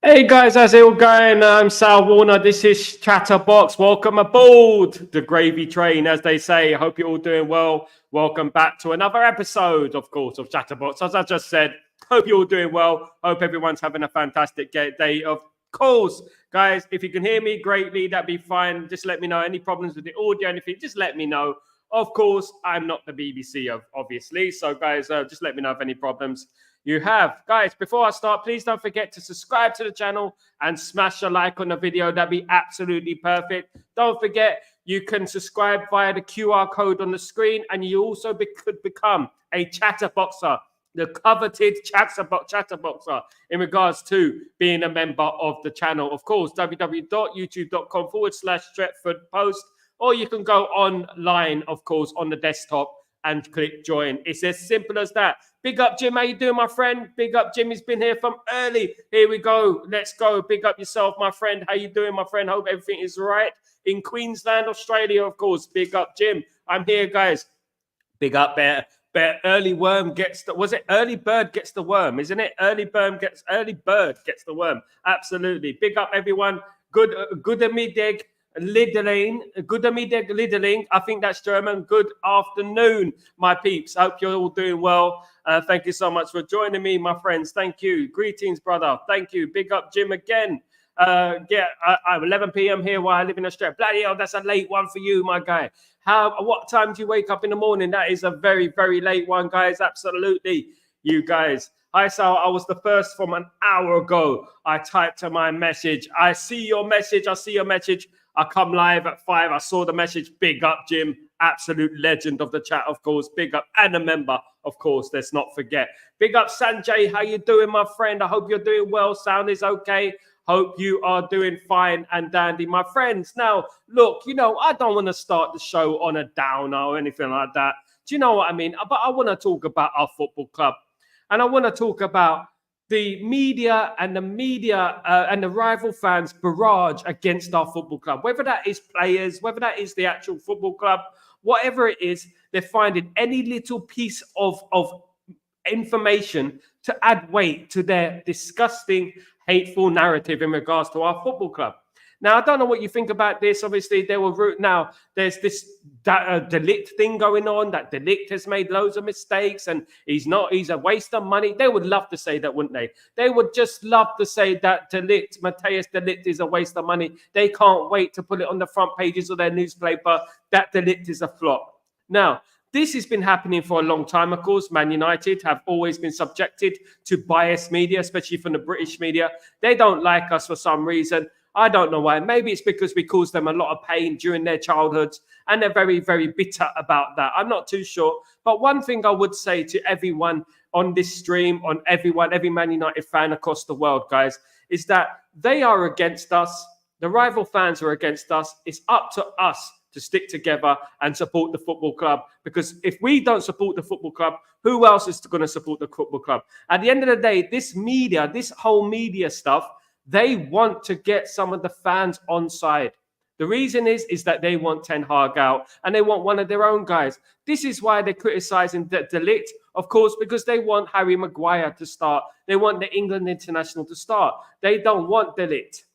Hey guys, how's it all going? I'm Sal Warner. This is Chatterbox. Welcome aboard the gravy train, as they say. I hope you're all doing well. Welcome back to another episode, of course, of Chatterbox. As I just said, hope you're all doing well. Hope everyone's having a fantastic day. Of course, guys, if you can hear me greatly, that'd be fine. Just let me know. Any problems with the audio, anything, just let me know. Of course, I'm not the BBC, obviously. So, guys, just let me know if any problems you have. Guys, before I start, please don't forget to subscribe to the channel and smash a like on the video. That'd be absolutely perfect. Don't forget, you can subscribe via the QR code on the screen, and you also could become a chatterboxer, the coveted chatterboxer in regards to being a member of the channel. Of course, www.youtube.com/Stretford Post, or you can go online, of course, on the desktop and click join. It's as simple as that. Big up, Jim. How you doing, my friend? Big up, Jim. He's been here from early. Here we go. Let's go. Big up yourself, my friend. How you doing, my friend? Hope everything is right in Queensland, Australia, of course. Big up, Jim. I'm here, guys. Big up, Bear. Early worm gets the. Was it early bird gets the worm? Isn't it? Early bird gets the worm. Absolutely. Big up, everyone. Good middag. Lidling. I think that's German. Good afternoon, my peeps. Hope you're all doing well. Thank you so much for joining me, my friends. Thank you. Greetings, brother. Thank you. Big up, Jim, again. I'm 11 p.m. here while I live in Australia. Bloody hell, that's a late one for you, my guy. What time do you wake up in the morning? That is a very, very late one, guys. Absolutely, you guys. Hi, Sal. I was the first from an hour ago. I typed to my message. I see your message. I come live at 5. I saw the message. Big up, Jim. Absolute legend of the chat, of course. Big up, and a member, of course. Let's not forget. Big up, Sanjay. How you doing, my friend? I hope you're doing well. Sound is okay. Hope you are doing fine and dandy, my friends. Now, look, I don't want to start the show on a downer or anything like that. Do you know what I mean? But I want to talk about our football club. And I want to talk about the media and the rival fans' barrage against our football club, whether that is players, whether that is the actual football club, whatever it is, they're finding any little piece of information to add weight to their disgusting, hateful narrative in regards to our football club. Now, I don't know what you think about this. Obviously, there's this De Ligt thing going on, that De Ligt has made loads of mistakes and he's a waste of money. They would love to say that, wouldn't they? They would just love to say that Matthias De Ligt is a waste of money. They can't wait to put it on the front pages of their newspaper that De Ligt is a flop. Now, this has been happening for a long time, of course. Man United have always been subjected to biased media, especially from the British media. They don't like us for some reason. I don't know why. Maybe it's because we caused them a lot of pain during their childhoods, and they're very, very bitter about that. I'm not too sure. But one thing I would say to everyone on this stream, on every Man United fan across the world, guys, is that they are against us. The rival fans are against us. It's up to us to stick together and support the football club. Because if we don't support the football club, who else is going to support the football club? At the end of the day, this whole media stuff, they want to get some of the fans on side. The reason is that they want Ten Hag out and they want one of their own guys. This is why they're criticizing De Ligt, of course, because they want Harry Maguire to start. They want the England international to start. They don't want De Ligt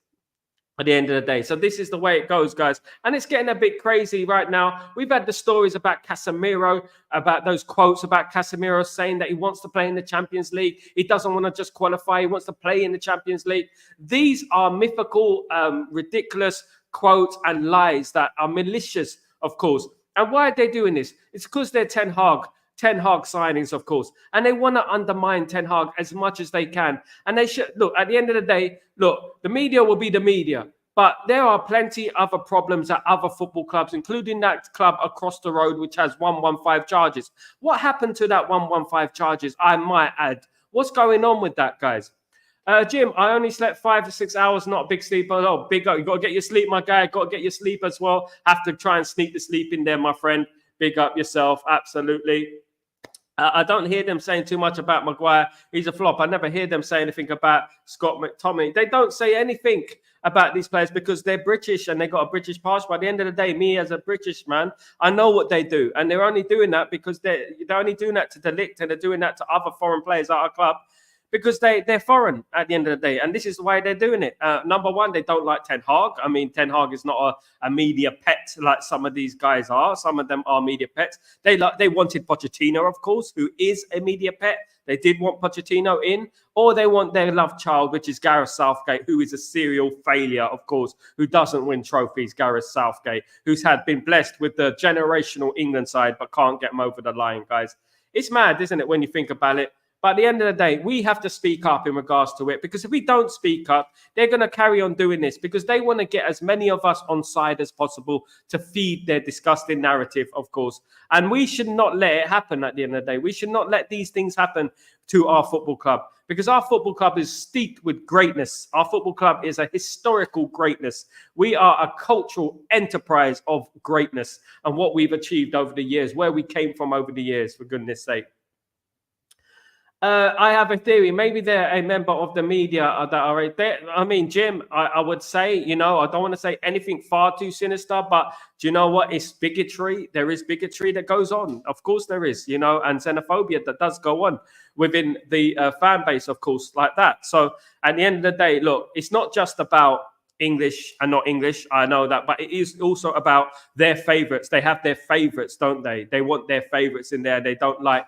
at the end of the day. So this is the way it goes, guys. And it's getting a bit crazy right now. We've had the stories about Casemiro, about those quotes about Casemiro saying that he wants to play in the Champions League. He doesn't want to just qualify. He wants to play in the Champions League. These are mythical, ridiculous quotes and lies that are malicious, of course. And why are they doing this? It's because they're Ten Hag signings, of course. And they want to undermine Ten Hag as much as they can. And they should, look, at the end of the day, look, the media will be the media. But there are plenty other problems at other football clubs, including that club across the road, which has 115 charges. What happened to that 115 charges, I might add? What's going on with that, guys? Jim, I only slept 5 to 6 hours, not a big sleeper. Oh, big up. You got to get your sleep, my guy. Got to get your sleep as well. Have to try and sneak the sleep in there, my friend. Big up yourself. Absolutely. I don't hear them saying too much about Maguire. He's a flop. I never hear them say anything about Scott McTominay. They don't say anything about these players because they're British and they got a British passport. At the end of the day, me as a British man, I know what they do. And they're only doing that because they're only doing that to De Ligt and they're doing that to other foreign players at our club because they're foreign at the end of the day, and this is why they're doing it. Number one, they don't like Ten Hag. I mean, Ten Hag is not a media pet like some of these guys are. Some of them are media pets. They wanted Pochettino, of course, who is a media pet. They did want Pochettino in, or they want their love child, which is Gareth Southgate, who is a serial failure, of course, who doesn't win trophies. Gareth Southgate, who's been blessed with the generational England side, but can't get them over the line, guys. It's mad, isn't it, when you think about it? But at the end of the day, we have to speak up in regards to it, because if we don't speak up, they're going to carry on doing this because they want to get as many of us on side as possible to feed their disgusting narrative, of course. And we should not let it happen at the end of the day. We should not let these things happen to our football club, because our football club is steeped with greatness. Our football club is a historical greatness. We are a cultural enterprise of greatness and what we've achieved over the years, where we came from over the years, for goodness sake. I have a theory. Maybe they're a member of the media that are there. I mean, Jim, I would say, I don't want to say anything far too sinister, but do you know what? It's bigotry. There is bigotry that goes on. Of course there is, and xenophobia that does go on within the fan base, of course, like that. So at the end of the day, look, it's not just about English and not English. I know that, but it is also about their favorites. They have their favorites, don't they? They want their favorites in there. They don't like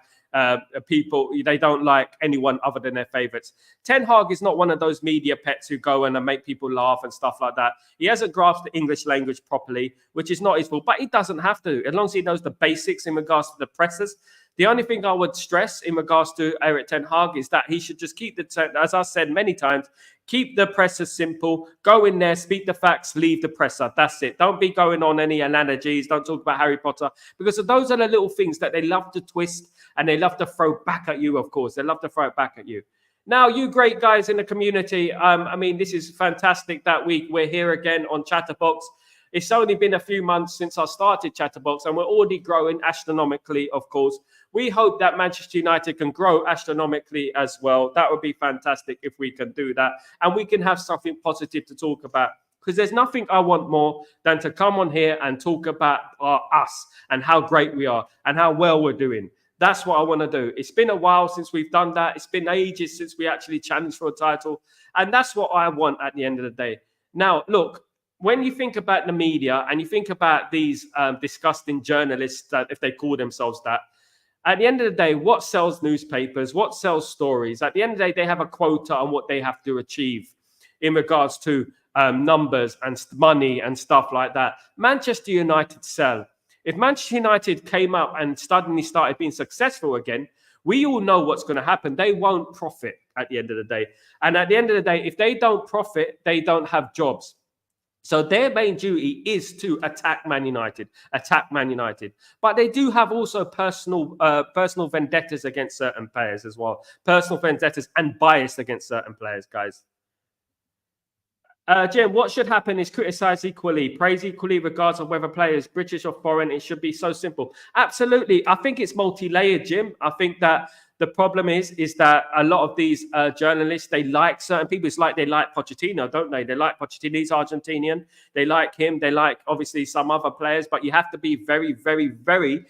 people, they don't like anyone other than their favorites. Ten Hag is not one of those media pets who go and make people laugh and stuff like that. He hasn't grasped the English language properly, which is not his fault, but he doesn't have to, as long as he knows the basics in regards to the presses. The only thing I would stress in regards to Erik Ten Hag is that he should just keep as I said many times, keep the presser simple. Go in there, speak the facts, leave the presser. That's it. Don't be going on any analogies. Don't talk about Harry Potter, because those are the little things that they love to twist and they love to throw back at you, of course. They love to throw it back at you. Now, you great guys in the community, I mean, this is fantastic that we're here again on Chatterbox. It's only been a few months since I started Chatterbox, and we're already growing astronomically, of course. We hope that Manchester United can grow astronomically as well. That would be fantastic if we can do that. And we can have something positive to talk about, because there's nothing I want more than to come on here and talk about us and how great we are and how well we're doing. That's what I want to do. It's been a while since we've done that. It's been ages since we actually challenged for a title. And that's what I want at the end of the day. Now, look, when you think about the media and you think about these disgusting journalists, that if they call themselves that, at the end of the day, what sells newspapers, what sells stories? At the end of the day, they have a quota on what they have to achieve in regards to numbers and money and stuff like that. Manchester United sell. If Manchester United came up and suddenly started being successful again, we all know what's going to happen. They won't profit at the end of the day. And at the end of the day, if they don't profit, they don't have jobs. So their main duty is to attack Man United. But they do have also personal vendettas against certain players as well. Personal vendettas and bias against certain players, guys. Jim, what should happen is criticize equally, praise equally, regardless of whether player is British or foreign. It should be so simple. Absolutely. I think it's multi-layered, Jim. I think that the problem is that a lot of these journalists, they like certain people. It's like they like Pochettino, don't they? They like Pochettino. He's Argentinian. They like him. They like, obviously, some other players. But you have to be very, very, very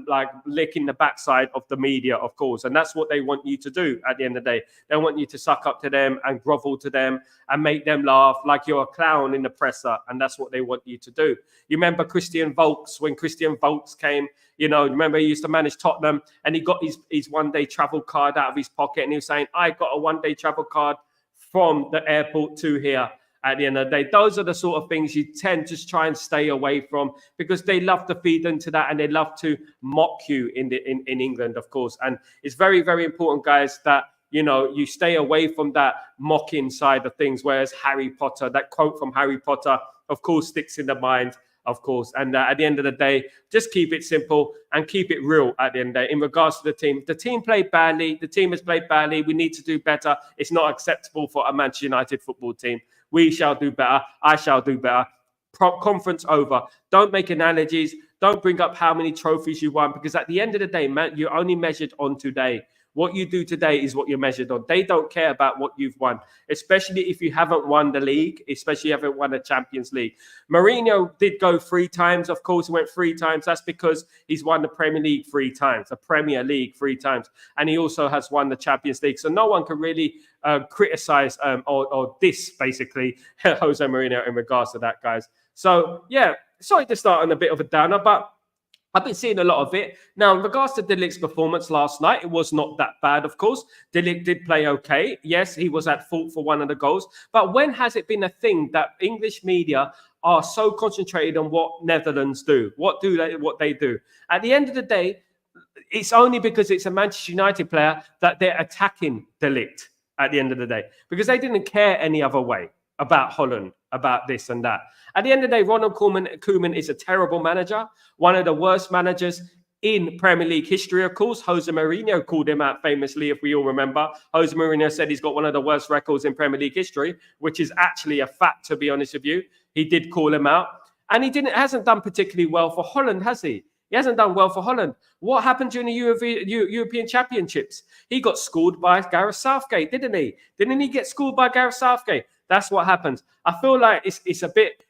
like licking the backside of the media, of course. And that's what they want you to do at the end of the day. They want you to suck up to them and grovel to them and make them laugh like you're a clown in the presser. And that's what they want you to do. You remember Christian Volks, when Christian Volks came, remember he used to manage Tottenham, and he got his one-day travel card out of his pocket, and he was saying, I got a one-day travel card from the airport to here. At the end of the day, those are the sort of things you tend to try and stay away from, because they love to feed into that and they love to mock you in England, of course. And it's very, very important, guys, that you stay away from that mocking side of things. Whereas Harry Potter, that quote from Harry Potter, of course, sticks in the mind, of course. And at the end of the day, just keep it simple and keep it real at the end of the day. In regards to the team played badly. The team has played badly. We need to do better. It's not acceptable for a Manchester United football team. We shall do better. I shall do better. Conference over. Don't make analogies. Don't bring up how many trophies you won, because at the end of the day, man, you're only measured on today. What you do today is what you're measured on. They don't care about what you've won, especially if you haven't won the league, especially if you haven't won the Champions League. Mourinho did go 3 times. Of course, he went 3 times. That's because he's won the Premier League 3 times, the Premier League 3 times. And he also has won the Champions League. So no one can really criticize or diss, basically, Jose Mourinho in regards to that, guys. So, yeah, sorry to start on a bit of a downer, but I've been seeing a lot of it. Now, in regards to De Ligt's performance last night, it was not that bad, of course. De Ligt did play okay. Yes, he was at fault for one of the goals. But when has it been a thing that English media are so concentrated on what Netherlands do? What they do? At the end of the day, it's only because it's a Manchester United player that they're attacking De Ligt at the end of the day. Because they didn't care any other way about Holland, about this and that. At the end of the day, Ronald Koeman is a terrible manager, one of the worst managers in Premier League history, of course. Jose Mourinho called him out famously, if we all remember. Jose Mourinho said he's got one of the worst records in Premier League history, which is actually a fact, to be honest with you. He did call him out. And he hasn't done particularly well for Holland, has he? He hasn't done well for Holland. What happened during the European Championships? He got schooled by Gareth Southgate, didn't he? Didn't he get schooled by Gareth Southgate? That's what happens. I feel like it's a bit,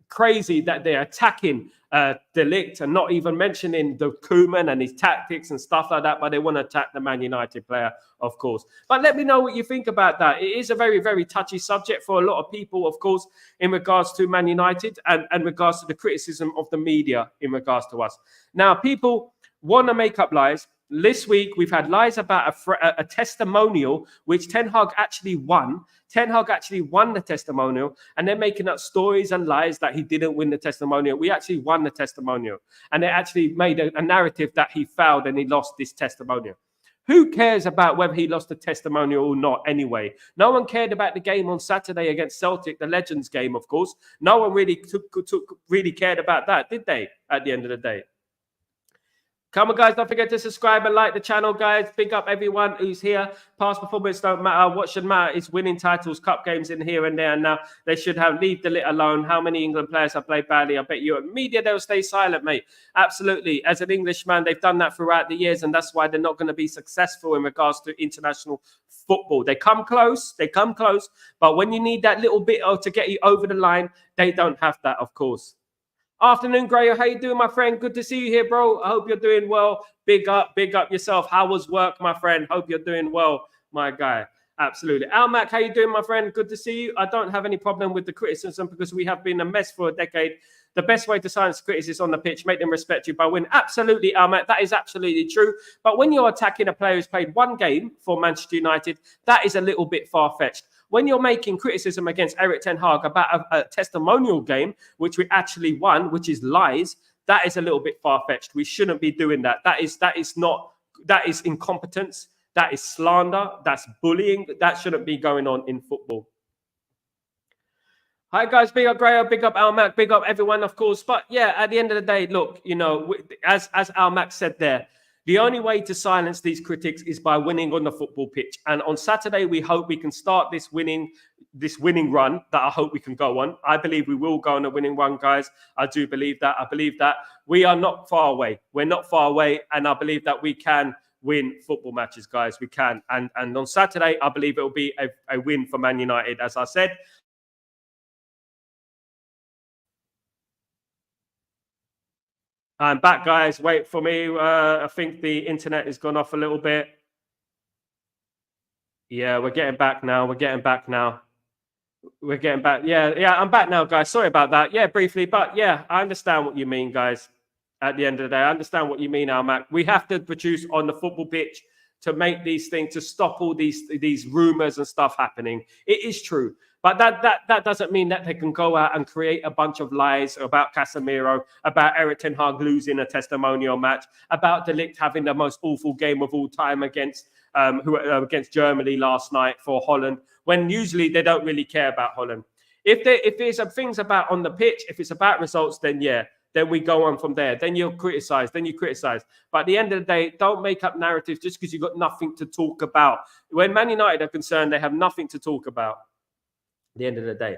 crazy that they're attacking De Ligt and not even mentioning the Koeman and his tactics and stuff like that, but they want to attack the Man United player, of course. But let me know what you think about that. It is a very, very touchy subject for a lot of people, of course, in regards to Man United and regards to the criticism of the media in regards to us. Now, people want to make up lies. This week, we've had lies about a testimonial, which Ten Hag actually won. Ten Hag actually won the testimonial, and they're making up stories and lies that he didn't win the testimonial. We actually won the testimonial, and they actually made a narrative that he failed and he lost this testimonial. Who cares about whether he lost the testimonial or not anyway? No one cared about the game on Saturday against Celtic, the Legends game, of course. No one really really cared about that, did they, at the end of the day? Come on, guys, don't forget to subscribe and like the channel, guys. Big up everyone who's here. Past performance don't matter. What should matter is winning titles, cup games in here and there. And now they should leave De Ligt alone. How many England players have played badly? I bet you media, they'll stay silent, mate. Absolutely. As an Englishman, they've done that throughout the years, and that's why they're not going to be successful in regards to international football. They come close, but when you need that little bit to get you over the line, they don't have that, of course. Afternoon, Grayo. How you doing, my friend? Good to see you here, bro. I hope you're doing well. Big up yourself. How was work, my friend? Hope you're doing well, my guy. Absolutely. Almac, how you doing, my friend? Good to see you. I don't have any problem with the criticism because we have been a mess for a decade. The best way to silence critics on the pitch, make them respect you by winning. Absolutely, Almac. That is absolutely true. But when you're attacking a player who's played one game for Manchester United, that is a little bit far-fetched. When you're making criticism against Erik ten Hag about a testimonial game, which we actually won, which is lies, that is a little bit far-fetched. We shouldn't be doing that. That is incompetence. That is slander. That's bullying. That shouldn't be going on in football. Hi, guys. Big up Grayo, big up Almac, big up everyone, of course. But yeah, at the end of the day, look, as Almac said there, the only way to silence these critics is by winning on the football pitch. And on Saturday, we hope we can start this winning run that I hope we can go on. I believe we will go on a winning run, guys. I do believe that. I believe that we are not far away. We're not far away. And I believe that we can win football matches, guys. We can. And on Saturday, I believe it will be a win for Man United, as I said. I'm back, guys. Wait for me. I think the internet has gone off a little bit. Yeah, we're getting back now. We're getting back. Yeah, I'm back now, guys. Sorry about that. Yeah, briefly. But yeah, I understand what you mean, guys. At the end of the day, I understand what you mean, Almac. We have to produce on the football pitch to make these things, to stop all these rumors and stuff happening. It is true. But that doesn't mean that they can go out and create a bunch of lies about Casemiro, about Erik ten Hag losing a testimonial match, about De Ligt having the most awful game of all time against Germany last night for Holland, when usually they don't really care about Holland. If there's things about on the pitch, if it's about results, then yeah, then we go on from there. Then you criticize. But at the end of the day, don't make up narratives just because you've got nothing to talk about. When Man United are concerned, they have nothing to talk about. At the end of the day.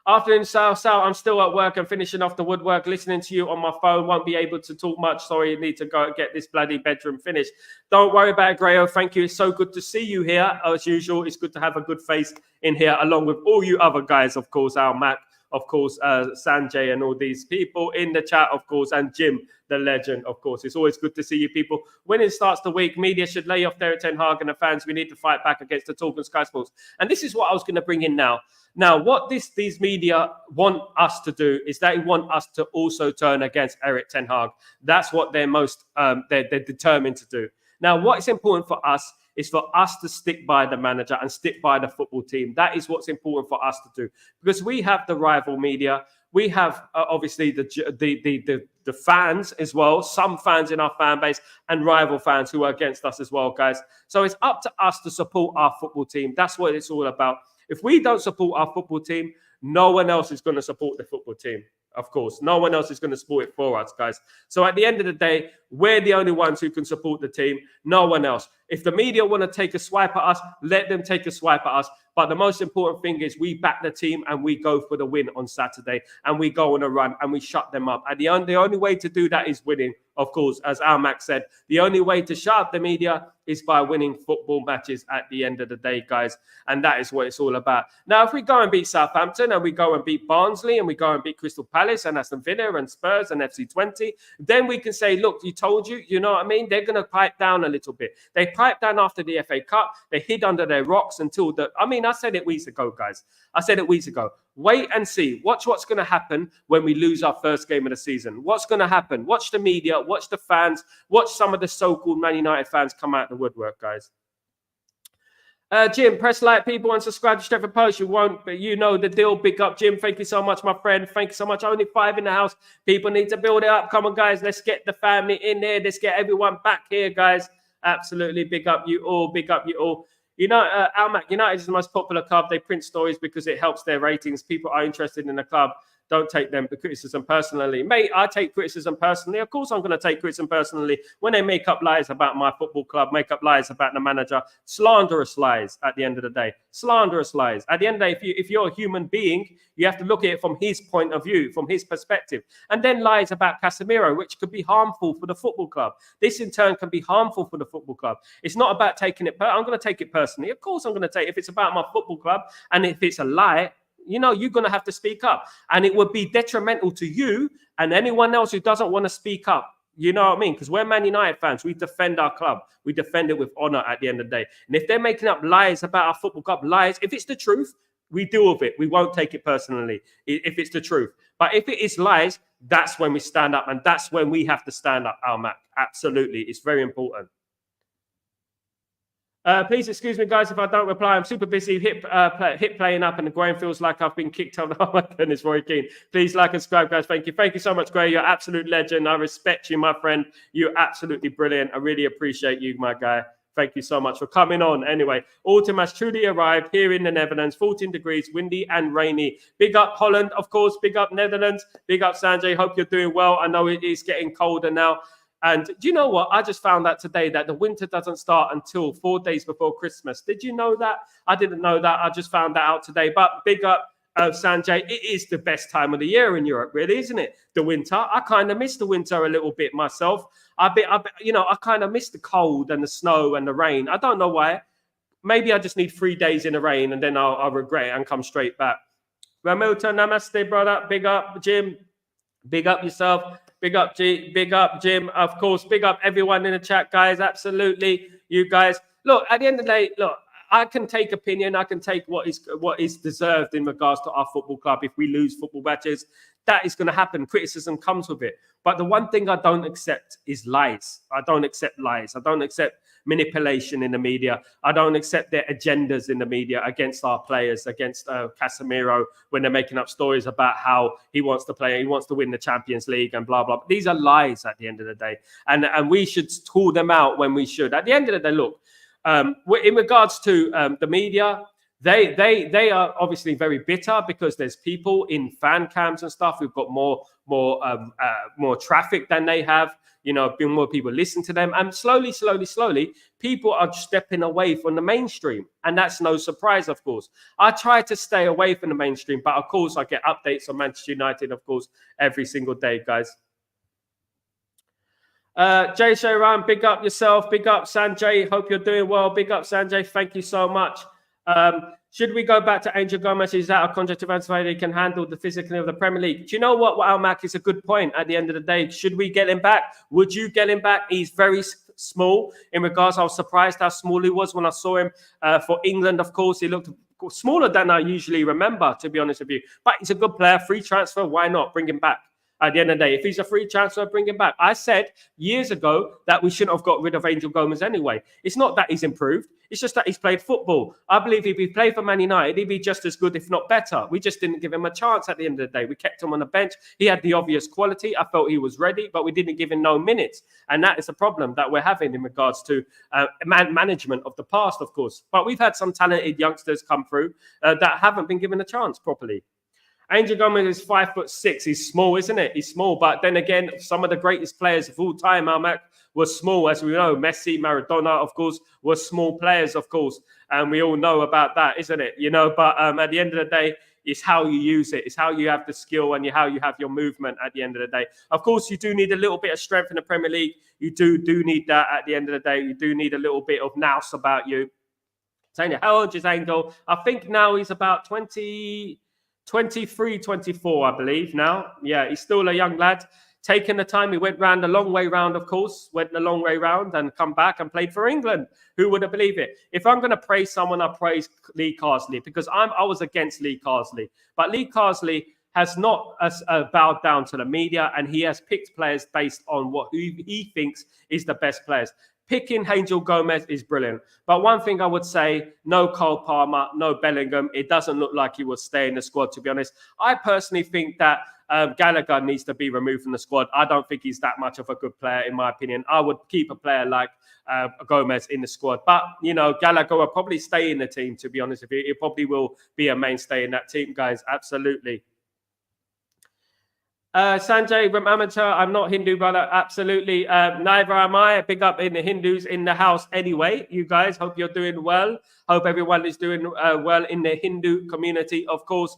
Afternoon, Sal. I'm still at work and finishing off the woodwork, listening to you on my phone. Won't be able to talk much. Sorry, need to go get this bloody bedroom finished. Don't worry about it, Grayo. Thank you. It's so good to see you here. As usual, it's good to have a good face in here, along with all you other guys, of course, Al Mac, of course, Sanjay and all these people in the chat, of course, and Jim, the legend, of course. It's always good to see you people. When it starts the week, media should lay off Derek Ten Hag and the fans. We need to fight back against the talk and Sky Sports. And this is what I was going to bring in now. Now, what these media want us to do is they want us to also turn against Eric Ten Hag. That's what they're they're determined to do. Now, what is important for us is for us to stick by the manager and stick by the football team. That is what's important for us to do, because we have the rival media. We have obviously the fans as well, some fans in our fan base and rival fans who are against us as well, guys. So it's up to us to support our football team. That's what it's all about. If we don't support our football team, no one else is going to support the football team. Of course, no one else is going to support it for us, guys. So at the end of the day, we're the only ones who can support the team. No one else. If the media want to take a swipe at us, let them take a swipe at us. But the most important thing is we back the team and we go for the win on Saturday and we go on a run and we shut them up. And the only way to do that is winning, of course, as Almac said. The only way to shut up the media is by winning football matches at the end of the day, guys. And that is what it's all about. Now, if we go and beat Southampton and we go and beat Barnsley and we go and beat Crystal Palace and Aston Villa and Spurs and FC20, then we can say, look, you told you know what I mean? They're going to pipe down a little bit. They piped down after the FA Cup. They hid under their rocks until I said it weeks ago, guys. I said it weeks ago. Wait and see. Watch what's going to happen when we lose our first game of the season. What's going to happen? Watch the media. Watch the fans. Watch some of the so-called Man United fans come out the woodwork, guys. Jim, press like, people, and subscribe to Stretford Post. You won't, but you know the deal. Big up, Jim. Thank you so much, my friend. Thank you so much. Only 5 in the house. People need to build it up. Come on, guys. Let's get the family in there. Let's get everyone back here, guys. Absolutely. Big up you all. Big up you all. You know, Almac, United is the most popular club. They print stories because it helps their ratings. People are interested in the club. Don't take them for criticism personally. Mate, I take criticism personally. Of course I'm going to take criticism personally when they make up lies about my football club, make up lies about the manager. Slanderous lies at the end of the day. Slanderous lies. At the end of the day, if you're a human being, you have to look at it from his point of view, from his perspective. And then lies about Casemiro, which could be harmful for the football club. This, in turn, can be harmful for the football club. It's not about taking it. I'm going to take it personally. Of course I'm going to take it. If it's about my football club and if it's a lie, you know, you're going to have to speak up. And it would be detrimental to you and anyone else who doesn't want to speak up. You know what I mean? Because we're Man United fans. We defend our club. We defend it with honor at the end of the day. And if they're making up lies about our football club, lies, if it's the truth, we deal with it. We won't take it personally if it's the truth. But if it is lies, that's when we stand up. And that's when we have to stand up, Almac. Absolutely. It's very important. Please excuse me, guys, if I don't reply. I'm super busy, hip playing up, and the groin feels like I've been kicked out. Oh, my goodness, Roy Keane. Please like and subscribe, guys. Thank you. Thank you so much, Gray. You're an absolute legend. I respect you, my friend. You're absolutely brilliant. I really appreciate you, my guy. Thank you so much for coming on. Anyway, autumn has truly arrived here in the Netherlands. 14 degrees, windy and rainy. Big up Holland, of course. Big up Netherlands. Big up Sanjay. Hope you're doing well. I know it is getting colder now. And do you know what? I just found out today that the winter doesn't start until 4 days before Christmas. Did you know that? I didn't know that. I just found that out today. But big up, Sanjay. It is the best time of the year in Europe, really, isn't it? The winter. I kind of miss the winter a little bit myself. I kind of miss the cold and the snow and the rain. I don't know why. Maybe I just need 3 days in the rain and then I'll regret it and come straight back. Ramilton, namaste, brother. Big up, Jim. Big up yourself. Big up, G. Big up, Jim. Of course, big up everyone in the chat, guys. Absolutely. You guys. Look, at the end of the day, look, I can take opinion. I can take what is deserved in regards to our football club. If we lose football matches, that is going to happen. Criticism comes with it. But the one thing I don't accept is lies. I don't accept lies. I don't accept manipulation in the media. I don't accept their agendas in the media against our players, against Casemiro, when they're making up stories about how he wants to play, he wants to win the Champions League and blah, blah. These are lies at the end of the day. And we should call them out when we should. At the end of the day, look, in regards to the media, They are obviously very bitter because there's people in fan cams and stuff who've got more traffic than they have. You know, more people listen to them, and slowly, people are stepping away from the mainstream, and that's no surprise, of course. I try to stay away from the mainstream, but of course, I get updates on Manchester United, of course, every single day, guys. Jay Shayran, big up yourself. Big up Sanjay. Hope you're doing well. Big up Sanjay. Thank you so much. Should we go back to Angel Gomez? Is out of contract to Van he can handle the physicality of the Premier League? Do you know what? Almac is a good point at the end of the day. Should we get him back? Would you get him back? He's very small in regards. I was surprised how small he was when I saw him for England. Of course, he looked smaller than I usually remember, to be honest with you. But he's a good player. Free transfer. Why not? Bring him back. At the end of the day, if he's a free transfer, bring him back. I said years ago that we shouldn't have got rid of Angel Gomez anyway. It's not that he's improved. It's just that he's played football. I believe if he played for Man United, he'd be just as good, if not better. We just didn't give him a chance at the end of the day. We kept him on the bench. He had the obvious quality. I felt he was ready, but we didn't give him no minutes. And that is a problem that we're having in regards to management of the past, of course. But we've had some talented youngsters come through that haven't been given a chance properly. Angel Gomez is 5'6". He's small, isn't it? He's small. But then again, some of the greatest players of all time, Almac, were small, as we know. Messi, Maradona, of course, were small players, of course. And we all know about that, isn't it? You know, but at the end of the day, it's how you use it. It's how you have the skill and how you have your movement at the end of the day. Of course, you do need a little bit of strength in the Premier League. You do need that at the end of the day. You do need a little bit of nous about you. How old is Angel? I think now he's about 23, 24, I believe now. Yeah, he's still a young lad. Taking the time, he went round a long way round, of course, went a long way round and come back and played for England. Who would have believed it? If I'm going to praise someone, I praise Lee Carsley because I was against Lee Carsley. But Lee Carsley has not bowed down to the media, and he has picked players based on who he thinks is the best players. Picking Angel Gomez is brilliant. But one thing I would say, no Cole Palmer, no Bellingham. It doesn't look like he will stay in the squad, to be honest. I personally think that Gallagher needs to be removed from the squad. I don't think he's that much of a good player, in my opinion. I would keep a player like Gomez in the squad. But, you know, Gallagher will probably stay in the team, to be honest with you. He probably will be a mainstay in that team, guys. Absolutely. Sanjay from Amateur, I'm not Hindu, brother. Absolutely. Neither am I. Big up in the Hindus in the house anyway. You guys, hope you're doing well. Hope everyone is doing well in the Hindu community, of course.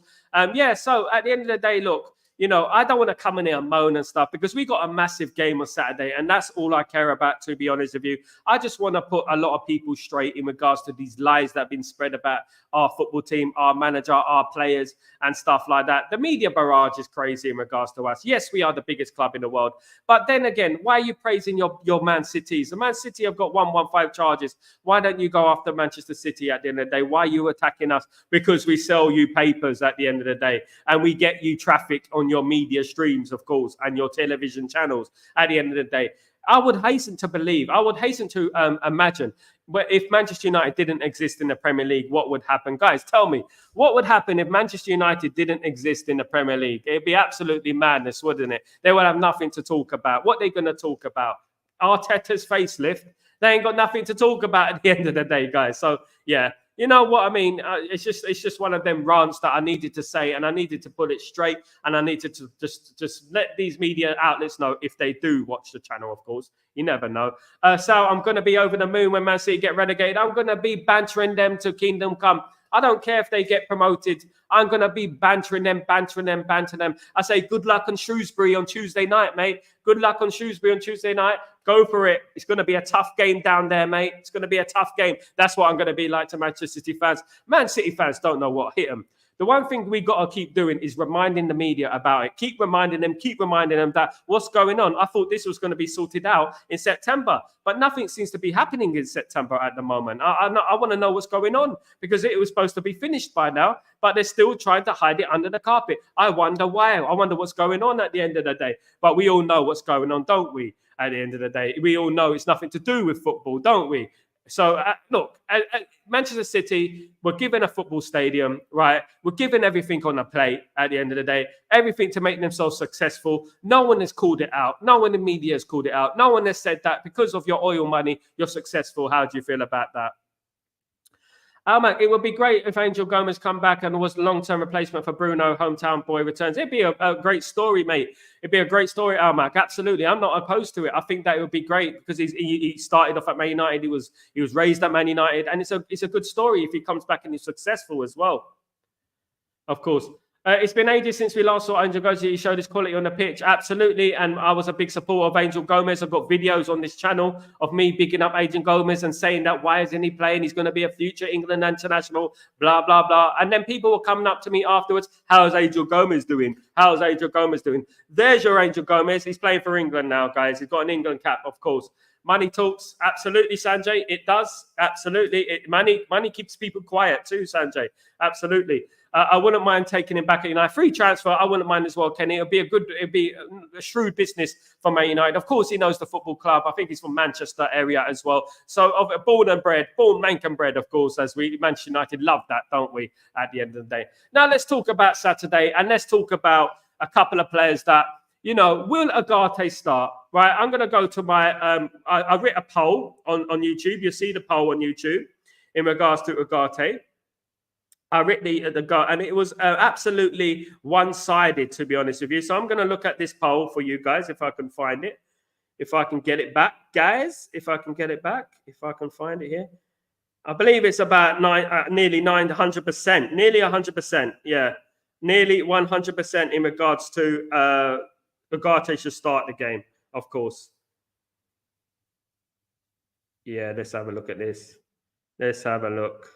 Yeah, so at the end of the day, look, you know, I don't want to come in here and moan and stuff because we got a massive game on Saturday and that's all I care about, to be honest with you. I just want to put a lot of people straight in regards to these lies that have been spread about our football team, our manager, our players and stuff like that. The media barrage is crazy in regards to us. Yes, we are the biggest club in the world. But then again, why are you praising your Man Cities? The Man City have got 115 charges. Why don't you go after Manchester City at the end of the day? Why are you attacking us? Because we sell you papers at the end of the day and we get you traffic on your media streams, of course, and your television channels at the end of the day. I would hasten to believe, I would hasten to imagine, if Manchester United didn't exist in the Premier League, what would happen? Guys, tell me, what would happen if Manchester United didn't exist in the Premier League? It'd be absolutely madness, wouldn't it? They would have nothing to talk about. What are they going to talk about? Arteta's facelift? They ain't got nothing to talk about at the end of the day, guys. So, yeah. You know what I mean? It's just one of them rants that I needed to say, and I needed to put it straight, and I needed to just let these media outlets know if they do watch the channel, of course. You never know. So I'm going to be over the moon when Man City get relegated. I'm going to be bantering them to Kingdom Come. I don't care if they get promoted. I'm going to be bantering them. I say good luck on Shrewsbury on Tuesday night, mate. Good luck on Shrewsbury on Tuesday night. Go for it. It's going to be a tough game down there, mate. It's going to be a tough game. That's what I'm going to be like to Manchester City fans. Man City fans don't know what hit them. The one thing we got to keep doing is reminding the media about it. Keep reminding them that what's going on. I thought this was going to be sorted out in September, but nothing seems to be happening in September at the moment. I want to know what's going on because it was supposed to be finished by now, but they're still trying to hide it under the carpet. I wonder why. I wonder what's going on at the end of the day. But we all know what's going on, don't we? At the end of the day, we all know it's nothing to do with football, don't we? So, look, Manchester City were given a football stadium, right? We're given everything on a plate at the end of the day, everything to make themselves successful. No one has called it out. No one in the media has called it out. No one has said that because of your oil money, you're successful. How do you feel about that? Almac, it would be great if Angel Gomez come back and was long-term replacement for Bruno, hometown boy returns. It'd be a great story, mate. It'd be a great story, Almac. Absolutely. I'm not opposed to it. I think that it would be great because he started off at Man United. He was raised at Man United. And it's a good story if he comes back and he's successful as well. Of course. It's been ages since we last saw Angel Gomez. He showed his quality on the pitch. Absolutely. And I was a big supporter of Angel Gomez. I've got videos on this channel of me bigging up Angel Gomez and saying that why isn't he playing? He's going to be a future England international, blah, blah, blah. And then people were coming up to me afterwards. How's Angel Gomez doing? How's Angel Gomez doing? There's your Angel Gomez. He's playing for England now, guys. He's got an England cap, of course. Money talks. Absolutely, Sanjay. It does. Absolutely. Money keeps people quiet too, Sanjay. Absolutely. I wouldn't mind taking him back at United. Free transfer, I wouldn't mind as well, Kenny. It'd be a shrewd business for Man United. Of course, he knows the football club. I think he's from Manchester area as well. So born and bred, born Mancan bred, of course, as we Manchester United love that, don't we? At the end of the day. Now let's talk about Saturday and let's talk about a couple of players that, you know, will Ugarte start? Right, I'm going to go to my. I wrote a poll on YouTube. You see the poll on YouTube in regards to Ugarte. I read and it was absolutely one-sided, to be honest with you. So I'm going to look at this poll for you guys, if I can find it, if I can get it back, guys. If I can get it back, if I can find it here, I believe it's about nearly 900%, nearly 100%, yeah, nearly 100% in regards to Ugarte should start the game, of course. Yeah, let's have a look at this. Let's have a look.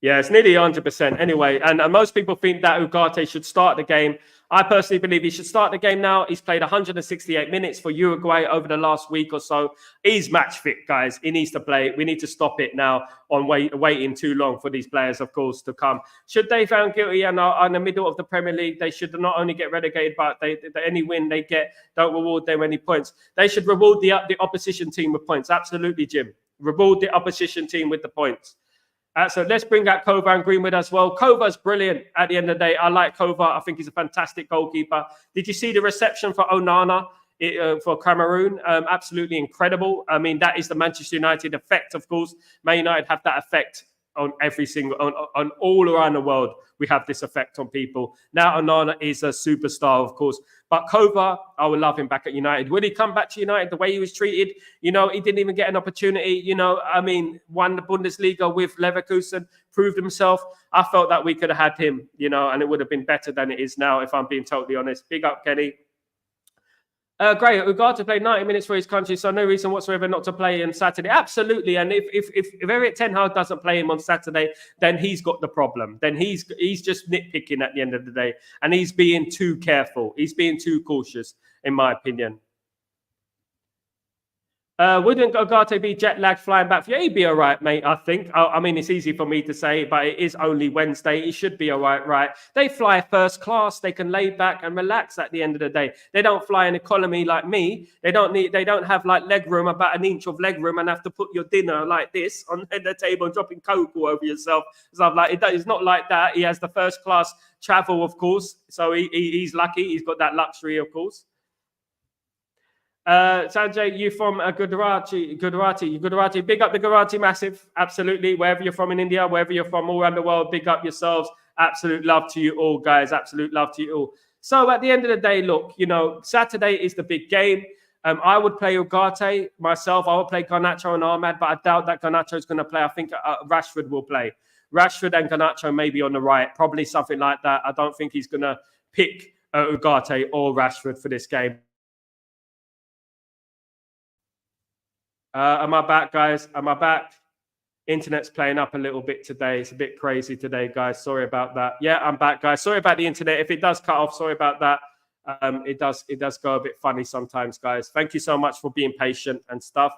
Yeah, it's nearly 100% anyway. And most people think that Ugarte should start the game. I personally believe he should start the game now. He's played 168 minutes for Uruguay over the last week or so. He's match fit, guys. He needs to play. We need to stop it now on waiting too long for these players, of course, to come. Should they found guilty and are in the middle of the Premier League, they should not only get relegated, but any win they get, don't reward them any points. They should reward the opposition team with points. Absolutely, Jim. Reward the opposition team with the points. So let's bring out Kova and Greenwood as well. Kova's brilliant at the end of the day. I like Kova. I think he's a fantastic goalkeeper. Did you see the reception for Onana for Cameroon? Absolutely incredible. I mean, that is the Manchester United effect, of course. Man United have that effect on every single, on all around the world. We have this effect on people. Now Onana is a superstar, of course. But Kova, I would love him back at United. Will he come back to United the way he was treated? You know, he didn't even get an opportunity. You know, I mean, won the Bundesliga with Leverkusen, proved himself. I felt that we could have had him, you know, and it would have been better than it is now, if I'm being totally honest. Big up, Kenny. Great. Ugarte played 90 minutes for his country, so no reason whatsoever not to play him Saturday. Absolutely. And if Eric Ten Hag doesn't play him on Saturday, then he's got the problem. Then he's just nitpicking at the end of the day, and he's being too careful. He's being too cautious, in my opinion. Wouldn't Ugarte be jet lagged flying back? Yeah, he'd be all right, mate, I think. I mean, it's easy for me to say, but it is only Wednesday. He should be all right, right? They fly first class. They can lay back and relax at the end of the day. They don't fly in economy like me. They don't have like leg room, about an inch of leg room, and have to put your dinner like this on the table and dropping Coke all over yourself. Stuff like it's not like that. He has the first class travel, of course. So he's lucky. He's got that luxury, of course. Sanjay, you from Gujarati, big up the Gujarati massive. Absolutely. Wherever you're from in India, wherever you're from all around the world, big up yourselves. Absolute love to you all, guys. Absolute love to you all. So at the end of the day, look, you know, Saturday is the big game. I would play Ugarte myself. I would play Garnacho and Ahmad, but I doubt that Garnacho is going to play. I think Rashford will play. Rashford and Garnacho maybe on the right, probably something like that. I don't think he's going to pick Ugarte or Rashford for this game. Am I back, guys? Am I back? Internet's playing up a little bit today. It's a bit crazy today, guys. Sorry about that. Yeah, I'm back, guys. Sorry about the internet. If it does cut off, sorry about that. It does go a bit funny sometimes, guys. Thank you so much for being patient and stuff.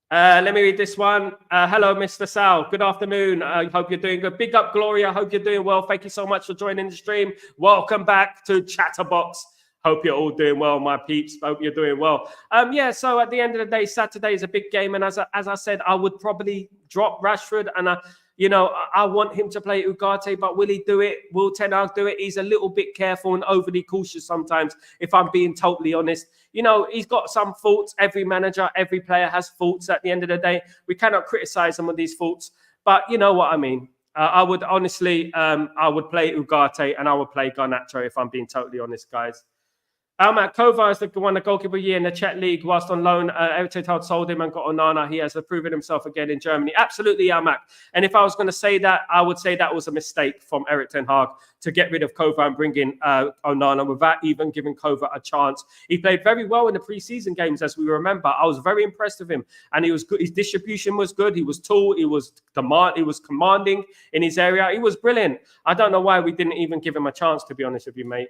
Let me read this one. Hello, Mr. Sal. Good afternoon. I hope you're doing good. Big up, Gloria. Hope you're doing well. Thank you so much for joining the stream. Welcome back to Chatterbox. Hope you're all doing well, my peeps. Hope you're doing well. Yeah, so at the end of the day, Saturday is a big game. And as I said, I would probably drop Rashford. And, I want him to play Ugarte, but will he do it? Will Ten Hag do it? He's a little bit careful and overly cautious sometimes, if I'm being totally honest. He's got some faults. Every manager, every player has faults at the end of the day. We cannot criticize some of these faults, but you know what I mean. I would honestly, I would play Ugarte and I would play Garnacho, if I'm being totally honest, guys. Matt Kova is won the goalkeeper of the year in the Czech League whilst on loan. Everton had sold him and got Onana. He has proven himself again in Germany. Absolutely, Matt. And if I was going to say that, I would say that was a mistake from Erik ten Hag to get rid of Kova and bring in Onana without even giving Kova a chance. He played very well in the preseason games, as we remember. I was very impressed with him, and he was good. His distribution was good. He was tall. He was commanding in his area. He was brilliant. I don't know why we didn't even give him a chance, to be honest with you, mate.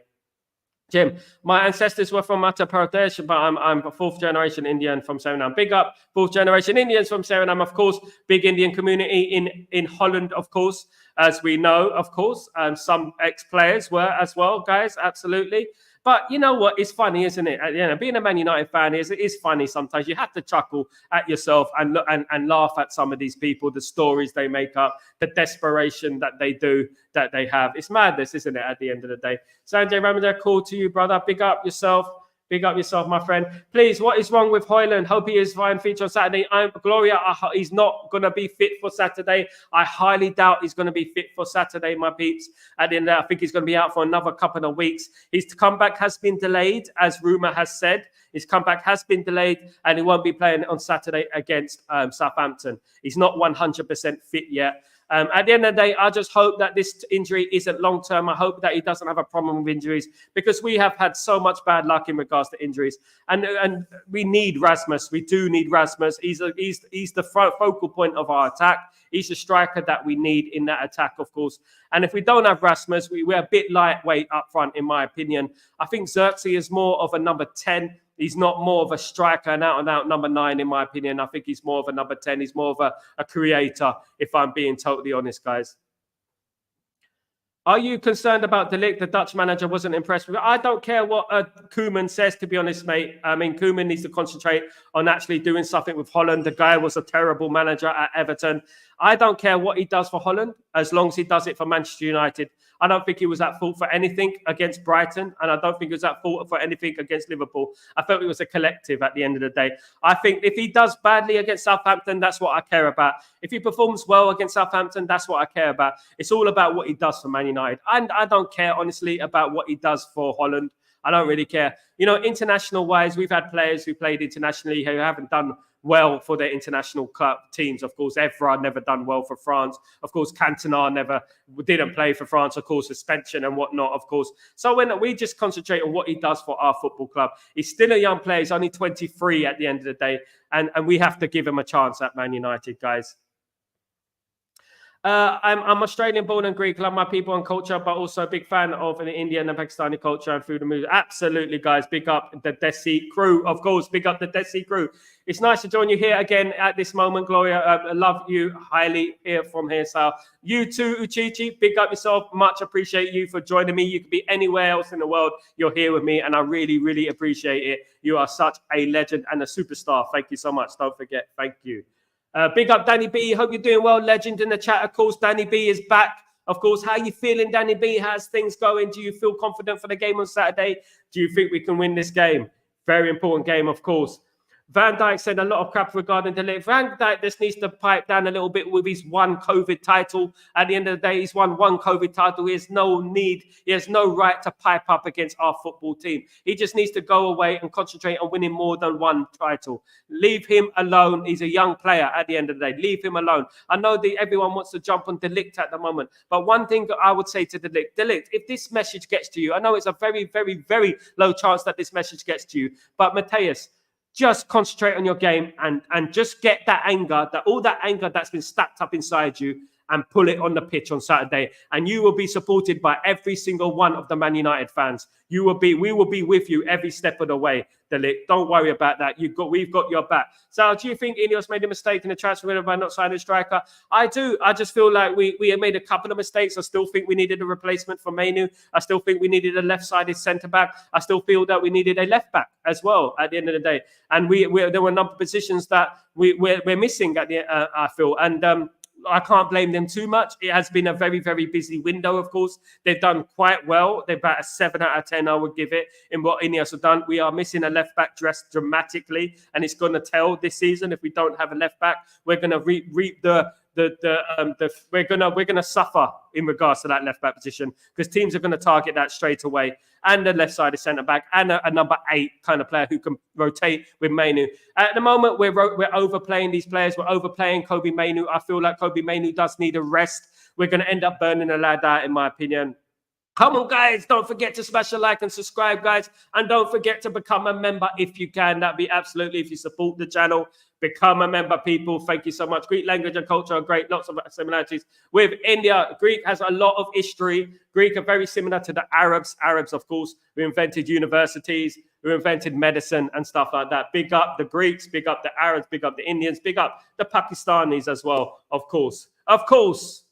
Jim, my ancestors were from Madhya Pradesh, but I'm a fourth generation Indian from Suriname. Big up, fourth generation Indians from Suriname, of course. Big Indian community in Holland, of course, as we know, of course. Some ex-players were as well, guys, absolutely. But you know what? It's funny, isn't it? Being a Man United fan it is funny sometimes. You have to chuckle at yourself and laugh at some of these people, the stories they make up, the desperation that they have. It's madness, isn't it, at the end of the day? Sanjay Ramadan, call to you, brother. Big up yourself. Big up yourself, my friend. Please, what is wrong with Højlund? Hope he is fine. Feature on Saturday. Gloria, he's not going to be fit for Saturday. I highly doubt he's going to be fit for Saturday, my peeps. At the end of that, I think he's going to be out for another couple of weeks. His comeback has been delayed, as rumour has said. His comeback has been delayed, and he won't be playing on Saturday against Southampton. He's not 100% fit yet. At the end of the day, I just hope that this injury isn't long-term. I hope that he doesn't have a problem with injuries, because we have had so much bad luck in regards to injuries. And we need Rasmus. We do need Rasmus. He's the focal point of our attack. He's the striker that we need in that attack, of course. And if we don't have Rasmus, we're a bit lightweight up front, in my opinion. I think Xerxes is more of a number 10. He's not more of a striker, an out-and-out number 9, in my opinion. I think he's more of a number 10. He's more of a creator, if I'm being totally honest, guys. Are you concerned about De Ligt? The Dutch manager wasn't impressed with it. I don't care what Koeman says, to be honest, mate. I mean, Koeman needs to concentrate on actually doing something with Holland. The guy was a terrible manager at Everton. I don't care what he does for Holland, as long as he does it for Manchester United. I don't think he was at fault for anything against Brighton, and I don't think he was at fault for anything against Liverpool. I felt it was a collective at the end of the day. I think if he does badly against Southampton, that's what I care about. If he performs well against Southampton, that's what I care about. It's all about what he does for Man United. And I don't care, honestly, about what he does for Holland. I don't really care. International-wise, we've had players who played internationally who haven't done well for their international club teams. Of course, Evra never done well for France. Of course, Cantona didn't play for France. Of course, suspension and whatnot, of course. So when we just concentrate on what he does for our football club, he's still a young player. He's only 23 at the end of the day. And we have to give him a chance at Man United, guys. I'm Australian born and Greek, love my people and culture, but also a big fan of the Indian and Pakistani culture and food and music. Absolutely, guys. Big up the Desi crew, of course. Big up the Desi crew. It's nice to join you here again at this moment, Gloria. I love you highly here from here, Sal. You too, Uchichi. Big up yourself. Much appreciate you for joining me. You could be anywhere else in the world. You're here with me, and I really, really appreciate it. You are such a legend and a superstar. Thank you so much. Don't forget. Thank you. Big up, Danny B. Hope you're doing well. Legend in the chat, of course. Danny B is back. Of course, how are you feeling, Danny B? How's things going? Do you feel confident for the game on Saturday? Do you think we can win this game? Very important game, of course. Van Dijk said a lot of crap regarding De Ligt. Van Dijk just needs to pipe down a little bit with his one COVID title. At the end of the day, he's won one COVID title. He has no need. He has no right to pipe up against our football team. He just needs to go away and concentrate on winning more than one title. Leave him alone. He's a young player at the end of the day. Leave him alone. I know that everyone wants to jump on De Ligt at the moment. But one thing I would say to De Ligt, if this message gets to you, I know it's a very, very, very low chance that this message gets to you. But Mateus, just concentrate on your game and just get that anger, all that anger that's been stacked up inside you, and pull it on the pitch on Saturday. And you will be supported by every single one of the Man United fans. We will be with you every step of the way, De Ligt. Don't worry about that. We've got your back. So do you think Ineos made a mistake in the transfer window by not signing a striker? I do. I just feel like we have made a couple of mistakes. I still think we needed a replacement for Mainu. I still think we needed a left-sided centre-back. I still feel that we needed a left-back as well at the end of the day. And there were a number of positions that we're missing at the I feel. And I can't blame them too much. It has been a very, very busy window, of course. They've done quite well. They're about a 7 out of 10, I would give it, in what Ineos have done. We are missing a left-back dressed dramatically, and it's going to tell this season if we don't have a left-back. We're going to reap we're gonna suffer in regards to that left back position, because teams are going to target that straight away, and the left side of centre back, and a number 8 kind of player who can rotate with Mainu. At the moment, we're overplaying these players. We're overplaying Kobe Mainu. I feel like Kobe Mainu does need a rest. We're going to end up burning the lad out, in my opinion. Come on, guys. Don't forget to smash a like and subscribe, guys. And don't forget to become a member if you can. That'd be absolutely, if you support the channel, become a member, people. Thank you so much. Greek language and culture are great. Lots of similarities with India. Greek has a lot of history. Greek are very similar to the Arabs. Arabs, of course, who invented universities, who invented medicine and stuff like that. Big up the Greeks, big up the Arabs, big up the Indians, big up the Pakistanis as well, of course. Of course.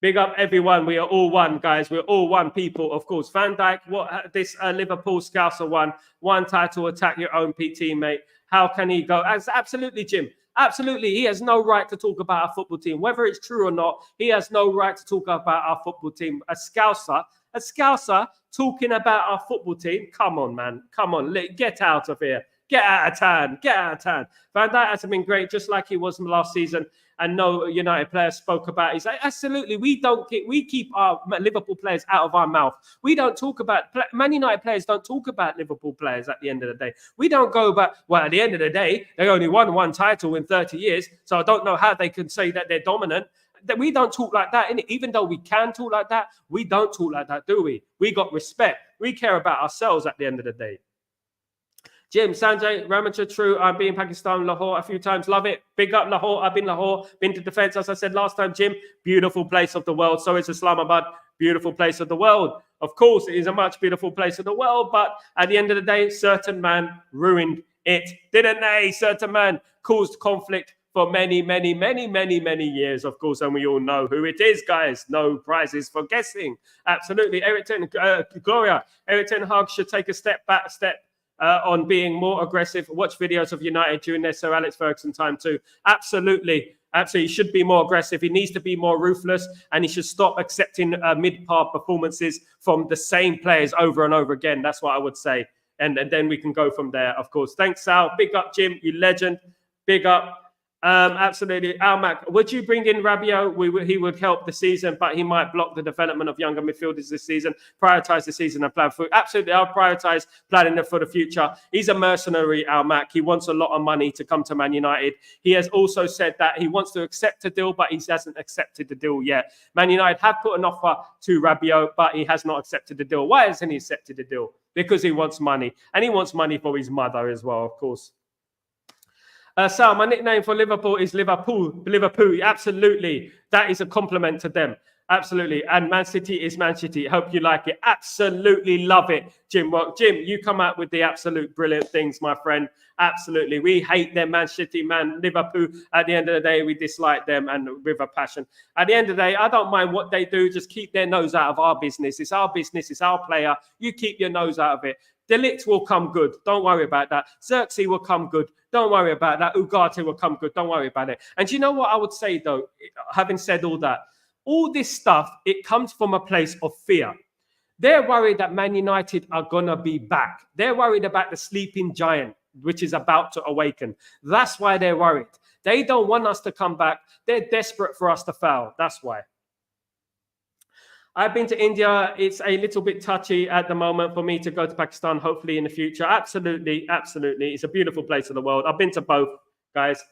Big up everyone. We are all one, guys. We're all one people, of course. Van Dijk, this Liverpool Scouser won. One title, attack your own teammate. How can he go? Absolutely, Jim. Absolutely. He has no right to talk about our football team. Whether it's true or not, he has no right to talk about our football team. A Scouser talking about our football team. Come on, man. Come on. Get out of here. Get out of town. Get out of town. Van Dijk has been great, just like he was last season. And no United players spoke about it. He's like, absolutely, we keep our Liverpool players out of our mouth. We don't talk about Man United players. Don't talk about Liverpool players at the end of the day. We don't go about, well, at the end of the day, they only won one title in 30 years. So I don't know how they can say that they're dominant. That we don't talk like that, innit? Even though we can talk like that, we don't talk like that, do we? We got respect. We care about ourselves at the end of the day. Jim, Sanjay, Ramacha, true. I've been in Pakistan, Lahore a few times. Love it. Big up Lahore. I've been Lahore. Been to defense, as I said last time, Jim. Beautiful place of the world. So is Islamabad. Beautiful place of the world. Of course, it is a much beautiful place of the world. But at the end of the day, certain man ruined it. Didn't they? Certain man caused conflict for many, many, many, many, many years, of course. And we all know who it is, guys. No prizes for guessing. Absolutely. Eric Gloria. Eric Ten Hag should take a step on being more aggressive. Watch videos of United during their Sir Alex Ferguson time too. Absolutely. Absolutely. He should be more aggressive. He needs to be more ruthless, and he should stop accepting mid-par performances from the same players over and over again. That's what I would say. And then we can go from there, of course. Thanks, Sal. Big up, Jim. You legend. Big up. Absolutely. Almac, would you bring in Rabiot? He would help the season, but he might block the development of younger midfielders this season. Prioritize the season and plan for it. Absolutely. I'll prioritize planning for the future. He's a mercenary, Almac. He wants a lot of money to come to Man United. He has also said that he wants to accept a deal, but he hasn't accepted the deal yet. Man United have put an offer to Rabiot, but he has not accepted the deal. Why hasn't he accepted the deal? Because he wants money. And he wants money for his mother as well, of course. Sal, my nickname for Liverpool is Liverpool. Absolutely. That is a compliment to them. Absolutely. And Man City is Man City. Hope you like it. Absolutely love it, Jim. Well, Jim, you come out with the absolute brilliant things, my friend. Absolutely. We hate them, Man City, man. Liverpool, at the end of the day, we dislike them, and with a passion. At the end of the day, I don't mind what they do. Just keep their nose out of our business. It's our business. It's our player. You keep your nose out of it. Delict will come good. Don't worry about that. Xerxes will come good. Don't worry about that. Ugarte will come good. Don't worry about it. And do you know what I would say, though, having said all that? All this stuff, it comes from a place of fear. They're worried that Man United are going to be back. They're worried about the sleeping giant, which is about to awaken. That's why they're worried. They don't want us to come back. They're desperate for us to fail. That's why. I've been to India. It's a little bit touchy at the moment for me to go to Pakistan, hopefully in the future. Absolutely, absolutely. It's a beautiful place of the world. I've been to both, guys.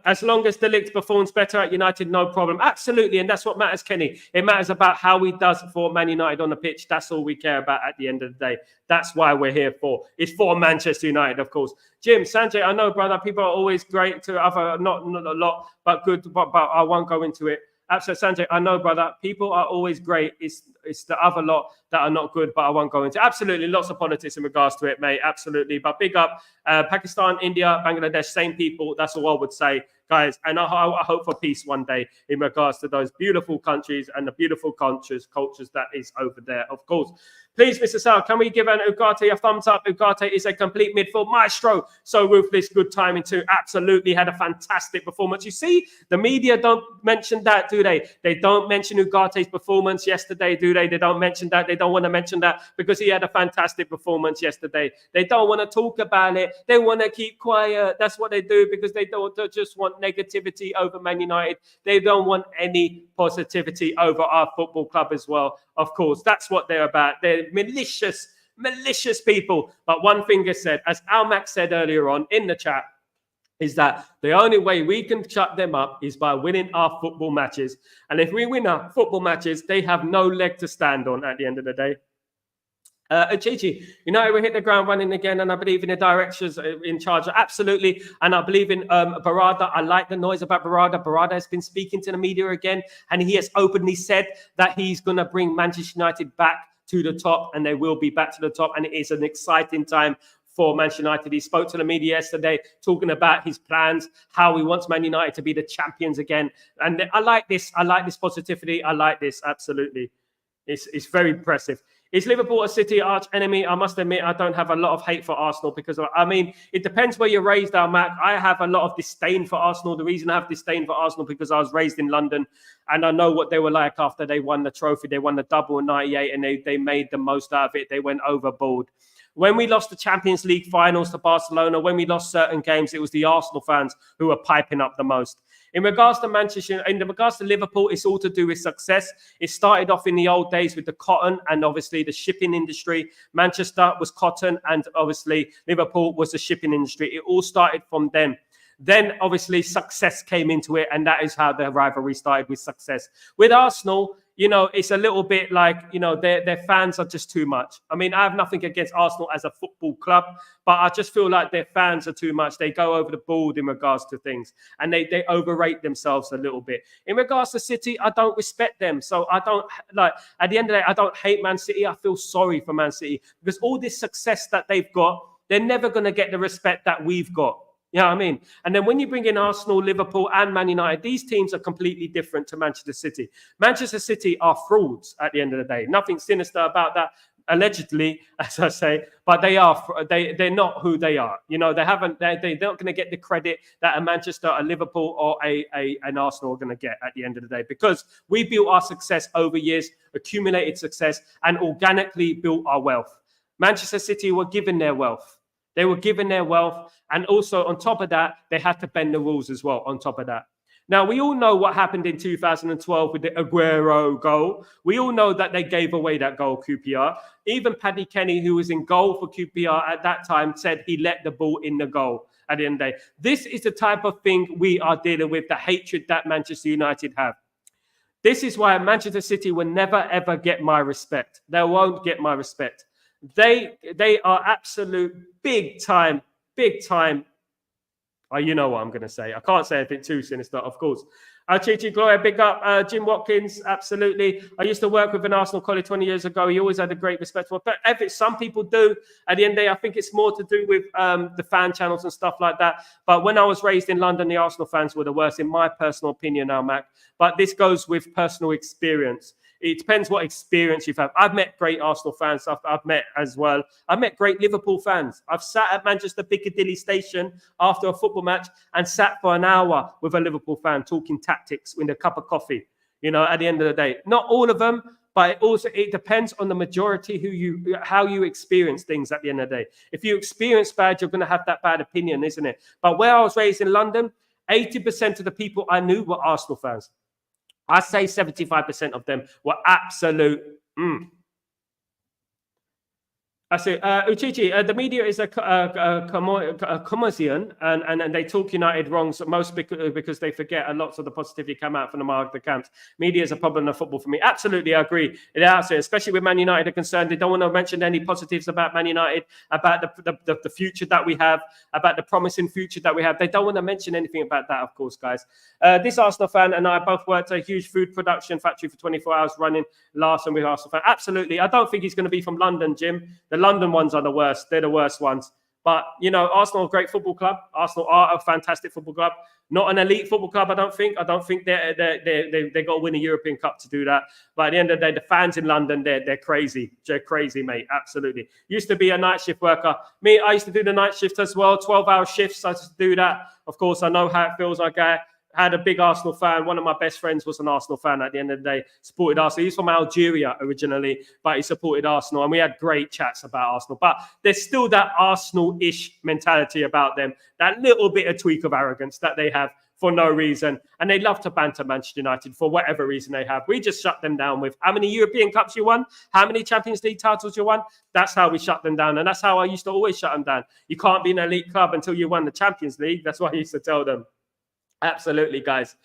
As long as De Ligt performs better at United, no problem. Absolutely, and that's what matters, Kenny. It matters about how he does for Man United on the pitch. That's all we care about at the end of the day. That's why we're here for. It's for Manchester United, of course. Jim, Sanjay, I know, brother, people are always great to other, not a lot, but good, but I won't go into it. Absolutely, Sanjay, I know, brother. People are always great. It's the other lot that are not good, but I won't go into. Absolutely, lots of politics in regards to it, mate. Absolutely. But big up Pakistan, India, Bangladesh, same people. That's all I would say. guys. And I hope for peace one day in regards to those beautiful countries and the beautiful cultures that is over there, of course. Please, Mr. Sal, can we give an Ugarte a thumbs up? Ugarte is a complete midfield maestro. So ruthless, good timing too. Absolutely had a fantastic performance. You see, the media don't mention that, do they? They don't mention Ugarte's performance yesterday, do they? They don't mention that. They don't want to mention that because he had a fantastic performance yesterday. They don't want to talk about it. They want to keep quiet. That's what they do because they don't just want negativity over Man United. They don't want any positivity over our football club as well. Of course, that's what they're about. They're malicious people. But one thing is said, as Almac said earlier on in the chat, is that the only way we can shut them up is by winning our football matches. And if we win our football matches, they have no leg to stand on at the end of the day. Chichi, we hit the ground running again, and I believe in the directors in charge. Absolutely. And I believe in Barada. I like the noise about Barada. Barada has been speaking to the media again, and he has openly said that he's going to bring Manchester United back to the top, and they will be back to the top. And it is an exciting time for Manchester United. He spoke to the media yesterday talking about his plans, how he wants Man United to be the champions again. And I like this. I like this positivity. I like this. Absolutely. It's very impressive. Is Liverpool a City arch enemy? I must admit, I don't have a lot of hate for Arsenal because, it depends where you're raised, Mac. I have a lot of disdain for Arsenal. The reason I have disdain for Arsenal because I was raised in London and I know what they were like after they won the trophy. They won the double in 98 and they made the most out of it. They went overboard. When we lost the Champions League finals to Barcelona, when we lost certain games, it was the Arsenal fans who were piping up the most. In regards to Manchester, in regards to Liverpool, it's all to do with success. It started off in the old days with the cotton and obviously the shipping industry. Manchester was cotton and obviously Liverpool was the shipping industry. It all started from them. Then obviously success came into it, and that is how the rivalry started, with success. With Arsenal, it's a little bit like, their fans are just too much. I have nothing against Arsenal as a football club, but I just feel like their fans are too much. They go over the board in regards to things, and they overrate themselves a little bit. In regards to City, I don't respect them. So I don't, at the end of the day, I don't hate Man City. I feel sorry for Man City because all this success that they've got, they're never going to get the respect that we've got. You know what I mean? And then when you bring in Arsenal, Liverpool, and Man United, these teams are completely different to Manchester City. Manchester City are frauds at the end of the day. Nothing sinister about that, allegedly, as I say, but they're not who they are. They're not going to get the credit that a Manchester, a Liverpool, or an Arsenal are going to get at the end of the day, because we built our success over years, accumulated success, and organically built our wealth. Manchester City were given their wealth. They were given their wealth, and also on top of that, they had to bend the rules as well on top of that. Now, we all know what happened in 2012 with the Aguero goal. We all know that they gave away that goal, QPR. Even Paddy Kenny, who was in goal for QPR at that time, said he let the ball in the goal at the end of the day. This is the type of thing we are dealing with, the hatred that Manchester United have. This is why Manchester City will never, ever get my respect. They won't get my respect. They are absolute big time. You know what I'm going to say. I can't say anything too sinister, of course. Chichi Gloria, big up. Jim Watkins, absolutely. I used to work with an Arsenal colleague 20 years ago. He always had a great respect for it. But some people do. At the end of the day, I think it's more to do with the fan channels and stuff like that. But when I was raised in London, the Arsenal fans were the worst, in my personal opinion now, Mac. But this goes with personal experience. It depends what experience you've had. I've met great Arsenal fans. I've met as well. I've met great Liverpool fans. I've sat at Manchester Piccadilly Station after a football match and sat for an hour with a Liverpool fan talking tactics with a cup of coffee, at the end of the day. Not all of them, but it depends on the majority how you experience things at the end of the day. If you experience bad, you're going to have that bad opinion, isn't it? But where I was raised in London, 80% of the people I knew were Arsenal fans. I say 75% of them were absolute. I say, Uchichi, the media is a commotion, and they talk United wrong, so most because they forget a lot of the positivity come out from the camps. Media is a problem in football for me. Absolutely, I agree. Especially with Man United are concerned, they don't want to mention any positives about Man United, about the future that we have, about the promising future that we have. They don't want to mention anything about that, of course, guys. This Arsenal fan and I both worked at a huge food production factory for 24 hours running Larson with Arsenal fan. Absolutely. I don't think he's going to be from London, Jim. The London ones are the worst. They're the worst ones. But, you know, Arsenal are a great football club. Arsenal are a fantastic football club. Not an elite football club, I don't think. I don't think they got to win a European Cup to do that. But at the end of the day, the fans in London, they're crazy. They're crazy, mate. Absolutely. Used to be a night shift worker. Me, I used to do the night shift as well, 12-hour shifts. I used to do that. Of course, I know how it feels like. I had a big Arsenal fan. One of my best friends was an Arsenal fan at the end of the day. Supported Arsenal. He's from Algeria originally, but he supported Arsenal. And we had great chats about Arsenal. But there's still that Arsenal-ish mentality about them. That little bit of tweak of arrogance that they have for no reason. And they love to banter Manchester United for whatever reason they have. We just shut them down with how many European Cups you won, how many Champions League titles you won. That's how we shut them down. And that's how I used to always shut them down. You can't be an elite club until you won the Champions League. That's what I used to tell them. Absolutely, guys.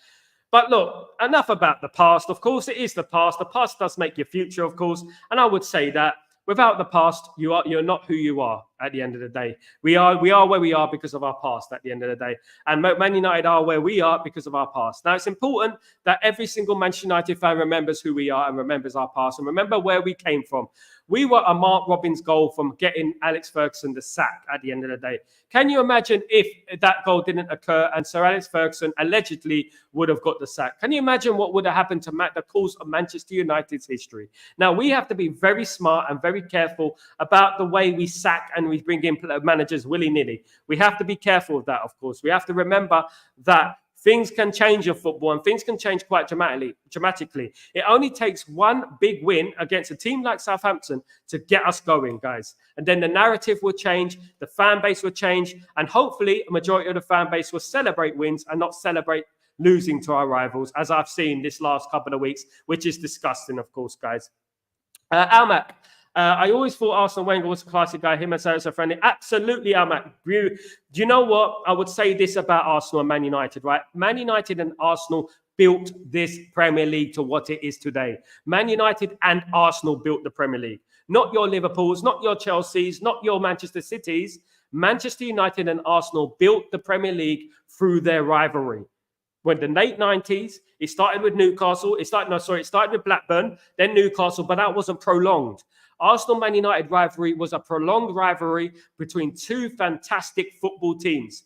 But look, enough about the past. Of course, it is the past. The past does make your future, of course. And I would say that without the past, you're not who you are at the end of the day. We are where we are because of our past at the end of the day. And Man United are where we are because of our past. Now, it's important that every single Manchester United fan remembers who we are and remembers our past and remember where we came from. We were a Mark Robins goal from getting Alex Ferguson the sack at the end of the day. Can you imagine if that goal didn't occur and Sir Alex Ferguson allegedly would have got the sack? Can you imagine what would have happened to the course of Manchester United's history? Now, we have to be very smart and very careful about the way we sack and we bring in managers willy-nilly. We have to be careful of that, of course. We have to remember that things can change in football and things can change quite dramatically. It only takes one big win against a team like Southampton to get us going, guys. And then the narrative will change, the fan base will change, and hopefully a majority of the fan base will celebrate wins and not celebrate losing to our rivals, as I've seen this last couple of weeks, which is disgusting, of course, guys. Almac. I always thought Arsene Wenger was a classic guy. Him and Sarah are friendly. Absolutely, Almac. Do you know what? I would say this about Arsenal and Man United, right? Man United and Arsenal built this Premier League to what it is today. Man United and Arsenal built the Premier League. Not your Liverpools, not your Chelseas, not your Manchester Cities. Manchester United and Arsenal built the Premier League through their rivalry. When the late 90s, it started with Newcastle. It started with Blackburn, then Newcastle, but that wasn't prolonged. Arsenal-Man United rivalry was a prolonged rivalry between two fantastic football teams.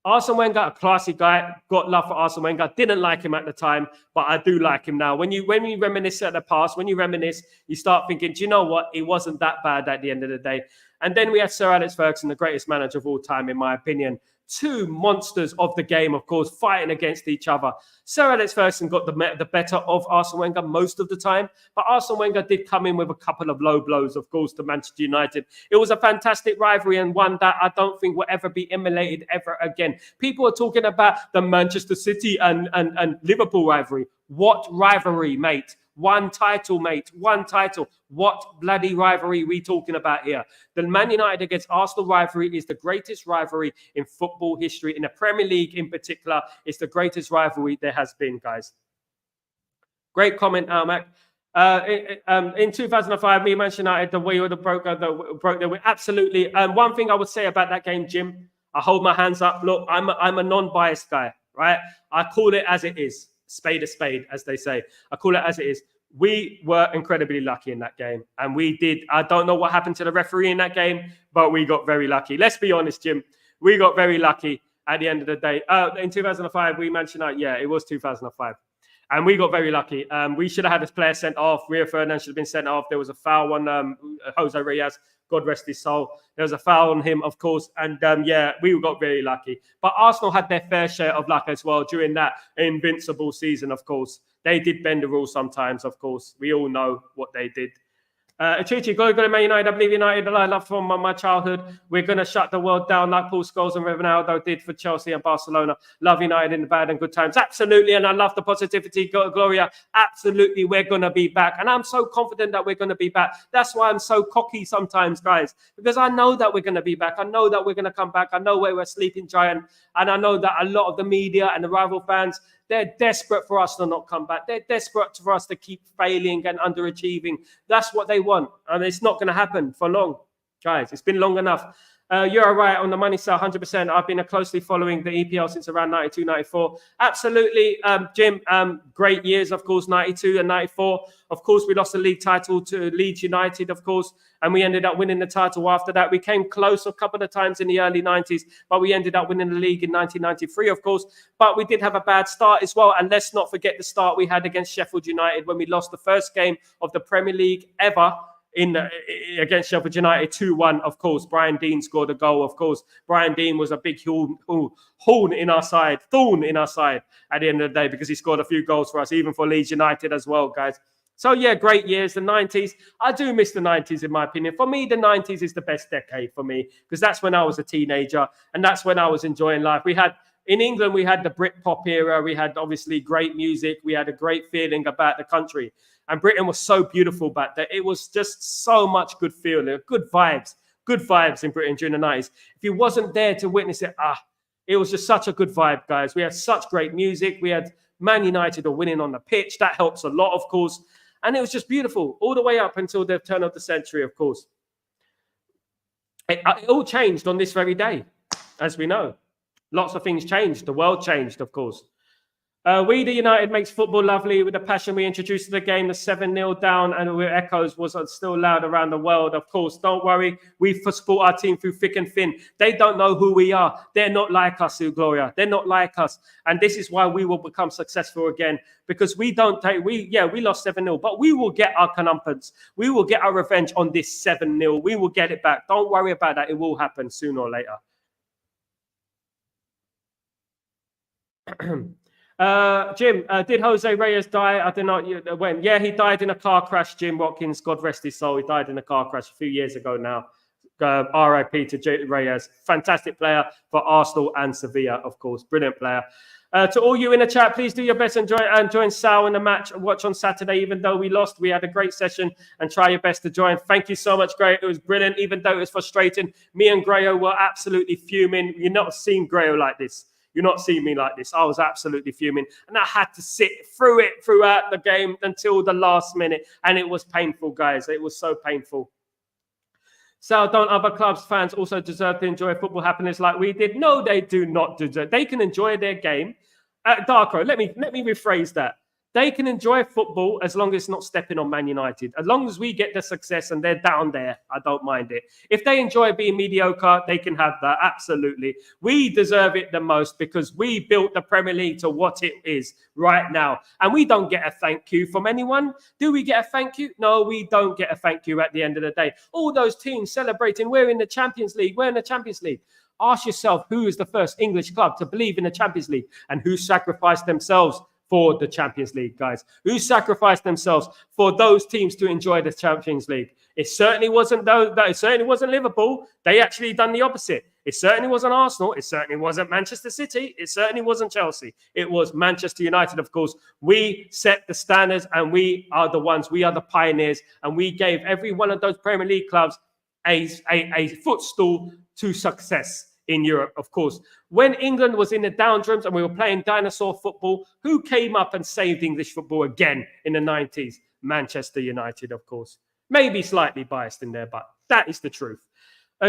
Arsene Wenger, a classy guy, got love for Arsene Wenger. Didn't like him at the time, but I do like him now. When you reminisce at the past, when you reminisce, you start thinking, do you know what? It wasn't that bad at the end of the day. And then we had Sir Alex Ferguson, the greatest manager of all time, in my opinion. Two monsters of the game, of course, fighting against each other. Sir Alex Ferguson got the better of Arsene Wenger most of the time, but Arsene Wenger did come in with a couple of low blows, of course, to Manchester United. It was a fantastic rivalry and one that I don't think will ever be emulated ever again. People are talking about the Manchester City and Liverpool rivalry. What rivalry, mate? One title, mate. One title. What bloody rivalry are we talking about here? The Man United against Arsenal rivalry is the greatest rivalry in football history. In the Premier League in particular, it's the greatest rivalry there has been, guys. Great comment, Almac. In 2005, me and Manchester United, the way that broke the win. Absolutely. One thing I would say about that game, Jim, I hold my hands up. Look, I'm a non-biased guy, right? I call it as it is. Spade a spade, as they say. I call it as it is. We were incredibly lucky in that game. And we did. I don't know what happened to the referee in that game, but we got very lucky. Let's be honest, Jim. We got very lucky at the end of the day. In 2005, we mentioned that. Yeah, it was 2005. And we got very lucky. We should have had this player sent off. Rio Ferdinand should have been sent off. There was a foul on Jose Reyes. God rest his soul. There was a foul on him, of course. And yeah, we got very lucky. But Arsenal had their fair share of luck as well during that invincible season, of course. They did bend the rules sometimes, of course. We all know what they did. Chichi, go to Man United. I believe United. I love from my childhood. We're going to shut the world down like Paul Scholes and Ronaldo did for Chelsea and Barcelona. Love United in the bad and good times. Absolutely. And I love the positivity, Gloria. Absolutely. We're going to be back. And I'm so confident that we're going to be back. That's why I'm so cocky sometimes, guys, because I know that we're going to be back. I know that we're going to come back. I know we're a sleeping giant. And I know that a lot of the media and the rival fans, they're desperate for us to not come back. They're desperate for us to keep failing and underachieving. That's what they want. And it's not going to happen for long. Guys, it's been long enough. You're right on the money, sir, 100%. I've been closely following the EPL since around 92, 94. Absolutely, Jim. Great years, of course, 92 and 94. Of course, we lost the league title to Leeds United, of course. and we ended up winning the title after that. We came close a couple of times in the early 90s, but we ended up winning the league in 1993, of course. But we did have a bad start as well. And let's not forget the start we had against Sheffield United when we lost the first game of the Premier League ever against Sheffield United 2-1. Of course, Brian Deane scored a goal. Of course, Brian Deane was a big thorn in our side at the end of the day, because he scored a few goals for us, even for Leeds United as well, guys. So, yeah, great years, the 90s. I do miss the 90s, in my opinion. For me, the 90s is the best decade for me, because that's when I was a teenager, and that's when I was enjoying life. In England, we had the Britpop era. We had, obviously, great music. We had a great feeling about the country. And Britain was so beautiful back then. It was just so much good feeling, good vibes in Britain during the 90s. If you wasn't there to witness it, it was just such a good vibe, guys. We had such great music. We had Man United winning on the pitch. That helps a lot, of course. And it was just beautiful all the way up until the turn of the century, of course. It all changed on this very day, as we know. Lots of things changed. The world changed, of course. We, the United, makes football lovely. With the passion we introduced to the game, the 7-0 down, and with echoes was still loud around the world. Of course, don't worry. We support our team through thick and thin. They don't know who we are. They're not like us, Gloria. They're not like us. And this is why we will become successful again. Because we lost 7-0, but we will get our comeuppance. We will get our revenge on this 7-0. We will get it back. Don't worry about that. It will happen sooner or later. Jim, did Jose Reyes die? I don't know when. Yeah, he died in a car crash, Jim Watkins. God rest his soul. He died in a car crash a few years ago now. RIP to Reyes. Fantastic player for Arsenal and Sevilla, of course. Brilliant player. To all you in the chat, please do your best and join Sal in the match. Watch on Saturday. Even though we lost, we had a great session, and try your best to join. Thank you so much, Grayo. It was brilliant, even though it was frustrating. Me and Grayo were absolutely fuming. You've not seen Grayo like this. You're not seeing me like this. I was absolutely fuming. And I had to sit through it throughout the game until the last minute. And it was painful, guys. It was so painful. So don't other clubs fans also deserve to enjoy football happiness like we did? No, they do not deserve. They can enjoy their game. Darko, let me rephrase that. They can enjoy football as long as it's not stepping on Man United. As long as we get the success and they're down there, I don't mind it. If they enjoy being mediocre, they can have that. Absolutely. We deserve it the most because we built the Premier League to what it is right now. And we don't get a thank you from anyone. Do we get a thank you? No, we don't get a thank you at the end of the day. All those teams celebrating, we're in the Champions League. We're in the Champions League. Ask yourself, who is the first English club to believe in the Champions League and who sacrificed themselves for the Champions League, guys? Who sacrificed themselves for those teams to enjoy the Champions League? It certainly wasn't it certainly wasn't Liverpool. They actually done the opposite. It certainly wasn't Arsenal. It certainly wasn't Manchester City. It certainly wasn't Chelsea. It was Manchester United, of course. We set the standards and we are the ones. We are the pioneers, and we gave every one of those Premier League clubs a footstool to success in Europe, of course. When England was in the downturns and we were playing dinosaur football, who came up and saved English football again in the 90s? Manchester United, of course. Maybe slightly biased in there, but that is the truth.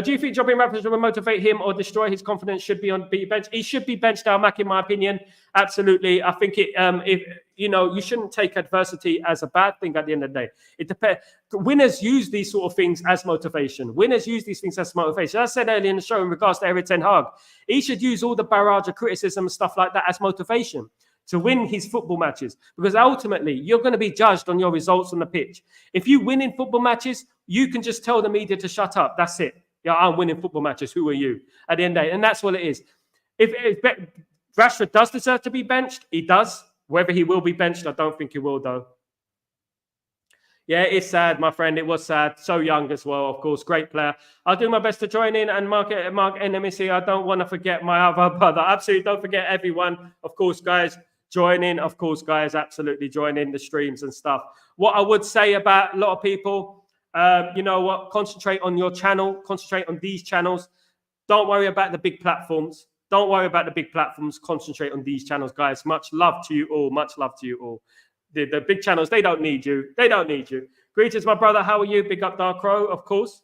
Do you think dropping Raffles will motivate him or destroy his confidence? Should be benched. He should be benched, Mac, in my opinion. Absolutely. I think you shouldn't take adversity as a bad thing at the end of the day. It depends. Winners use these sort of things as motivation. Winners use these things as motivation. As I said earlier in the show in regards to Erik ten Hag, he should use all the barrage of criticism and stuff like that as motivation to win his football matches, because ultimately you're going to be judged on your results on the pitch. If you win in football matches, you can just tell the media to shut up. That's it. Yeah, I'm winning football matches. Who are you? At the end of the day, and that's what it is. If Rashford does deserve to be benched, he does. Whether he will be benched, I don't think he will, though. Yeah, it's sad, my friend. It was sad. So young as well, of course. Great player. I'll do my best to join in and mark NMC. I don't want to forget my other brother. Absolutely, don't forget everyone. Of course, guys, join in. Of course, guys, absolutely join in the streams and stuff. What I would say about a lot of people, you know what? Concentrate on your channel. Concentrate on these channels. Don't worry about the big platforms. Don't worry about the big platforms. Concentrate on these channels, guys. Much love to you all. Much love to you all. The big channels, they don't need you. They don't need you. Greetings, my brother. How are you? Big up, Dark Crow, of course.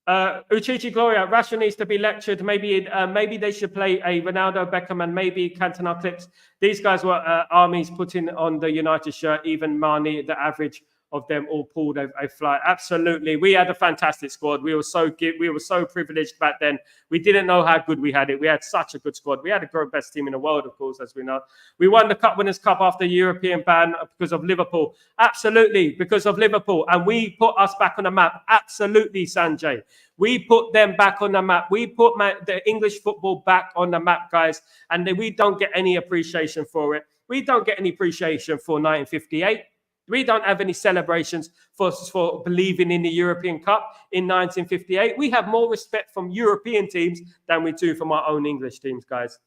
Uchichi Gloria, Rashford needs to be lectured. Maybe they should play a Ronaldo, Beckham, and maybe Cantona clips. These guys were armies putting on the United shirt. Even Marnie, the average of them all pulled a flight. Absolutely. We had a fantastic squad. We were so privileged back then. We didn't know how good we had it. We had such a good squad. We had the best team in the world, of course, as we know. We won the Cup Winners' Cup after European ban because of Liverpool. Absolutely, because of Liverpool. And we put us back on the map. Absolutely, Sanjay. We put them back on the map. We put the English football back on the map, guys. And we don't get any appreciation for it. We don't get any appreciation for 1958. We don't have any celebrations for believing in the European Cup in 1958. We have more respect from European teams than we do from our own English teams, guys.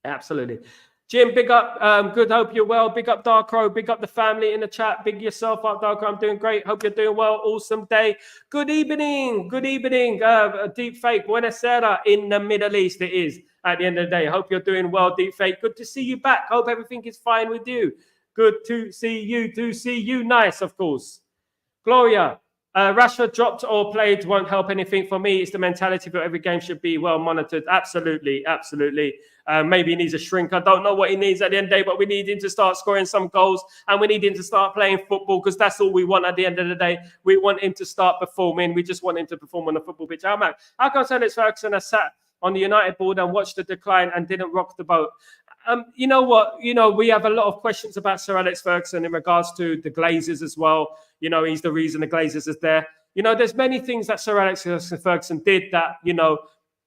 Absolutely. Jim, big up. Good. Hope you're well. Big up Darkrow. Big up the family in the chat. Big yourself up, Darkrow. I'm doing great. Hope you're doing well. Awesome day. Good evening. Good evening. Deep Fake. Buonasera in the Middle East. It is at the end of the day. Hope you're doing well, Deep Fake. Good to see you back. Hope everything is fine with you. Good to see you. To see you. Nice, of course. Gloria. Rashford dropped or played won't help anything for me. It's the mentality that every game should be well monitored. Absolutely, absolutely. Maybe he needs a shrink. I don't know what he needs at the end of the day, but we need him to start scoring some goals and we need him to start playing football because that's all we want at the end of the day. We want him to start performing. We just want him to perform on the football pitch. How come Sir Alex Ferguson has sat on the United board and watched the decline and didn't rock the boat? You know what? We have a lot of questions about Sir Alex Ferguson in regards to the Glazers as well. He's the reason the Glazers is there. There's many things that Sir Alex Ferguson did that,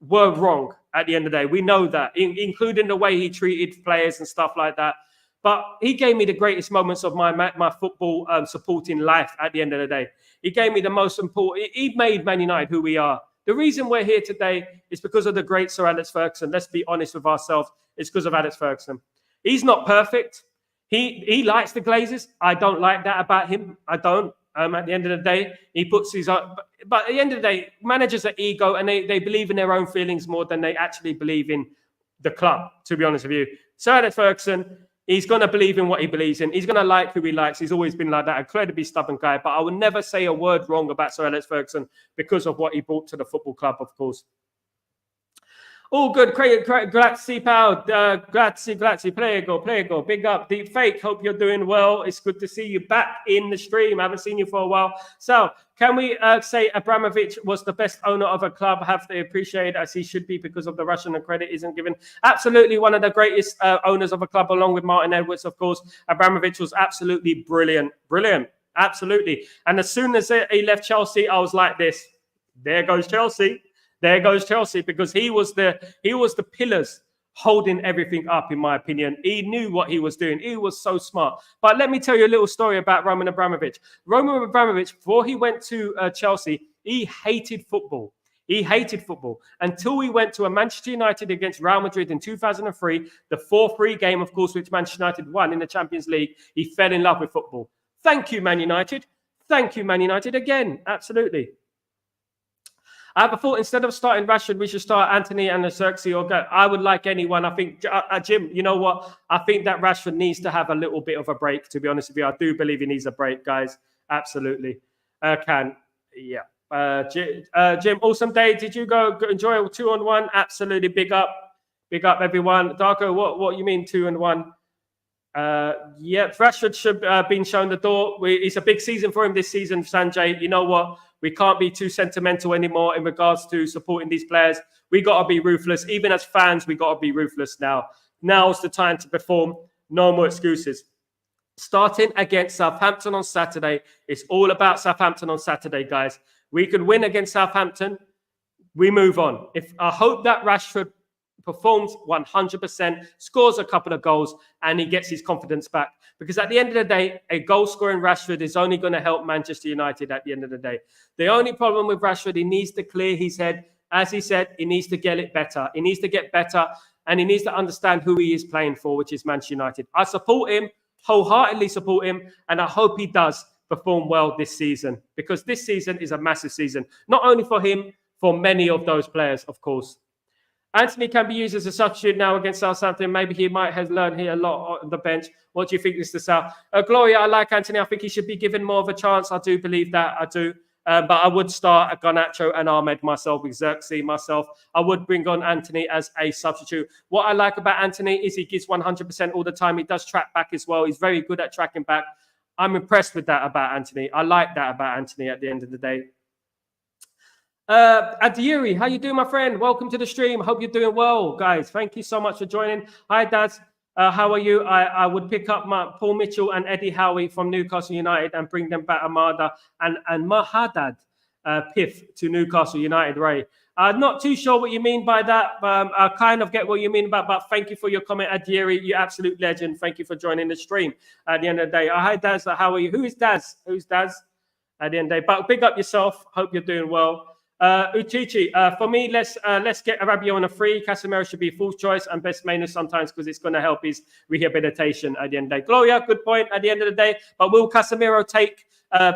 were wrong at the end of the day. We know that, including the way he treated players and stuff like that. But he gave me the greatest moments of my football supporting life at the end of the day. He gave me the most important. He made Man United who we are. The reason we're here today is because of the great Sir Alex Ferguson. Let's be honest with ourselves. It's because of Alex Ferguson. He's not perfect. He likes the Glazers. I don't like that about him. I don't. At the end of the day, he puts his own. But at the end of the day, managers are ego and they believe in their own feelings more than they actually believe in the club, to be honest with you. Sir Alex Ferguson, he's going to believe in what he believes in. He's going to like who he likes. He's always been like that, incredibly stubborn guy. But I will never say a word wrong about Sir Alex Ferguson because of what he brought to the football club, of course. All good. Grazie, pal. Grazie. Prego. Big up. Deep Fake. Hope you're doing well. It's good to see you back in the stream. I haven't seen you for a while. So, can we say Abramovich was the best owner of a club? Have to appreciate as he should be because of the Russian credit isn't given. Absolutely one of the greatest owners of a club, along with Martin Edwards, of course. Abramovich was absolutely brilliant. Absolutely. And as soon as he left Chelsea, I was like this. There goes Chelsea. There goes Chelsea, because he was the pillars holding everything up, in my opinion. He knew what he was doing. He was so smart. But let me tell you a little story about Roman Abramovich. Roman Abramovich, before he went to Chelsea, he hated football. He hated football until he went to a Manchester United against Real Madrid in 2003, the 4-3 game, of course, which Manchester United won in the Champions League. He fell in love with football. Thank you, Man United. Thank you, Man United, again. Absolutely. I have a thought, instead of starting Rashford, we should start Anthony and Xerxes or go. I would like anyone. I think, Jim, you know what? I think that Rashford needs to have a little bit of a break, to be honest with you. I do believe he needs a break, guys. Absolutely. Jim, awesome day. Did you go enjoy a 2-on-1? Absolutely. Big up, everyone. Darko, what you mean 2-on-1? Rashford should have been shown the door. It's a big season for him this season, Sanjay. You know what? We can't be too sentimental anymore in regards to supporting these players. We got to be ruthless. Even as fans, we got to be ruthless now. Now's the time to perform. No more excuses. Starting against Southampton on Saturday. It's all about Southampton on Saturday, guys. We could win against Southampton. We move on. I hope that Rashford performs 100%, scores a couple of goals, and he gets his confidence back. Because at the end of the day, a goal-scoring Rashford is only going to help Manchester United at the end of the day. The only problem with Rashford, he needs to clear his head. As he said, he needs to get it better. He needs to get better, and he needs to understand who he is playing for, which is Manchester United. I support him, wholeheartedly support him, and I hope he does perform well this season, because this season is a massive season. Not only for him, for many of those players, of course. Anthony can be used as a substitute now against Southampton. Maybe he might have learned here a lot on the bench. What do you think, Mr. Sal? Gloria, I like Anthony. I think he should be given more of a chance. I do believe that. I do. But I would start Garnacho and Ahmed myself, with Xerxes myself. I would bring on Anthony as a substitute. What I like about Anthony is he gives 100% all the time. He does track back as well. He's very good at tracking back. I'm impressed with that about Anthony. I like that about Anthony at the end of the day. Adiri, how you doing, my friend? Welcome to the stream. Hope you're doing well, guys. Thank you so much for joining. Hi, Daz. How are you? I would pick up my Paul Mitchell and Eddie Howe from Newcastle United and bring them back Amada and Mahadad Piff to Newcastle United, Ray. Not too sure what you mean by that. I kind of get what you mean about, but thank you for your comment, Adiri. You absolute legend. Thank you for joining the stream at the end of the day. Hi, Daz. How are you? Who is Daz? Who's Daz? At the end of the day. But big up yourself. Hope you're doing well. Uchichi, for me, let's get Rabiot on a free. Casemiro should be full choice and best mainly sometimes because it's going to help his rehabilitation at the end of the day. Gloria, good point at the end of the day. But will Casemiro take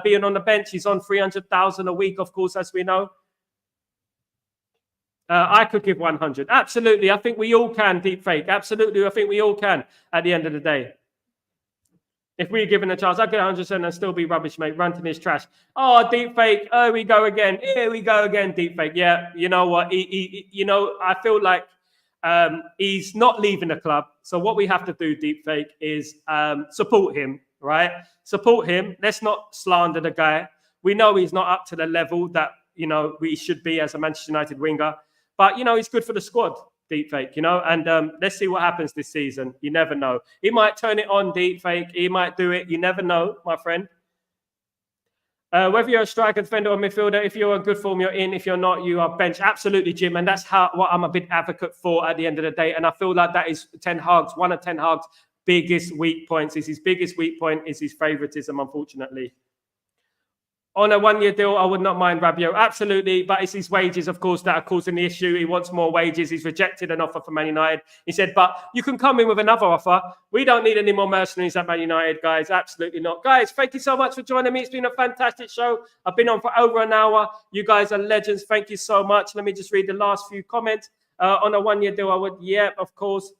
being on the bench? He's on 300,000 a week, of course, as we know. I could give 100. Absolutely. I think we all can, Deepfake. Absolutely. I think we all can at the end of the day. If we're given a chance, I'd get 100% and still be rubbish, mate. Ranting is trash. Oh, Deepfake. Here we go again. Here we go again, Deepfake. Yeah, you know what? I feel like he's not leaving the club. So what we have to do, Deepfake, is support him, right? Support him. Let's not slander the guy. We know he's not up to the level that, we should be as a Manchester United winger. But, he's good for the squad. Deepfake, and let's see what happens this season. You never know. He might turn it on, Deepfake. He might do it. You never know, my friend. Whether you're a striker, defender, or midfielder, if you're in good form, you're in. If you're not, you are bench. Absolutely, Jim. And that's what I'm a big advocate for at the end of the day. And I feel like that is one of Ten Hag's biggest weak points. His biggest weak point is his favouritism, unfortunately. On a one-year deal, I would not mind Rabiot. Absolutely. But it's his wages, of course, that are causing the issue. He wants more wages. He's rejected an offer from Man United. He said, but you can come in with another offer. We don't need any more mercenaries at Man United, guys. Absolutely not. Guys, thank you so much for joining me. It's been a fantastic show. I've been on for over an hour. You guys are legends. Thank you so much. Let me just read the last few comments. On a one-year deal, I would, yeah, of course.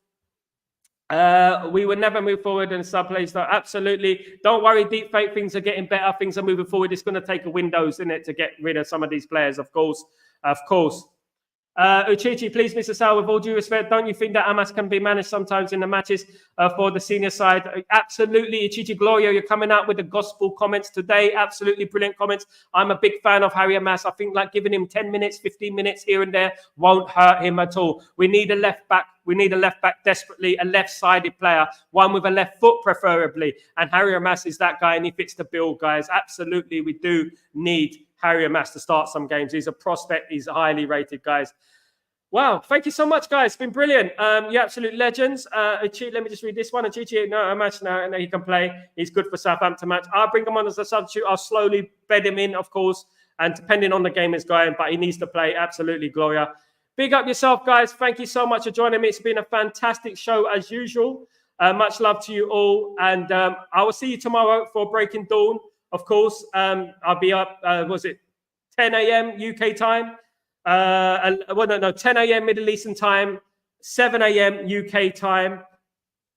We would never move forward in some place. So absolutely. Don't worry, Deepfake. Things are getting better. Things are moving forward. It's going to take a Windows, isn't it, to get rid of some of these players, of course. Of course. Uchichi, please, Mr. Sal, with all due respect, don't you think that Amas can be managed sometimes in the matches for the senior side? Absolutely. Uchichi Gloria, you're coming out with the gospel comments today. Absolutely brilliant comments. I'm a big fan of Harry Amas. I think like giving him 10 minutes, 15 minutes here and there won't hurt him at all. We need a left back. We need a left back desperately, a left-sided player, one with a left foot preferably. And Harry Amas is that guy and he fits the bill, guys. Absolutely, we do need Harry Amas to start some games. He's a prospect. He's highly rated, guys. Wow. Thank you so much, guys. It's been brilliant. You're absolute legends. Let me just read this one. Chichi, no, a match now, and he can play. He's good for Southampton match. I'll bring him on as a substitute. I'll slowly bed him in, of course, and depending on the game is going, but he needs to play. Absolutely, Gloria. Big up yourself, guys. Thank you so much for joining me. It's been a fantastic show as usual. Much love to you all. And I will see you tomorrow for Breaking Dawn. Of course, I'll be up, 10 a.m. UK time? 10 a.m. Middle Eastern time, 7 a.m. UK time.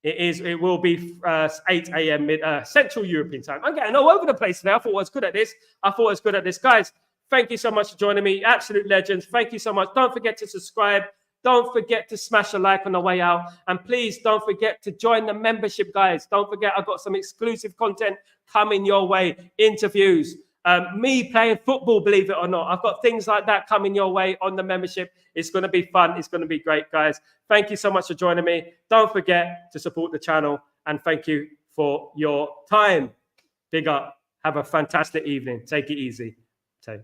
It will be 8 a.m. Central European time. I'm getting all over the place now. I thought I was good at this. Guys, thank you so much for joining me. Absolute legends. Thank you so much. Don't forget to subscribe. Don't forget to smash a like on the way out. And please don't forget to join the membership, guys. Don't forget, I've got some exclusive content coming your way. Interviews. Me playing football, believe it or not. I've got things like that coming your way on the membership. It's going to be fun. It's going to be great, guys. Thank you so much for joining me. Don't forget to support the channel. And thank you for your time. Big up. Have a fantastic evening. Take it easy. Take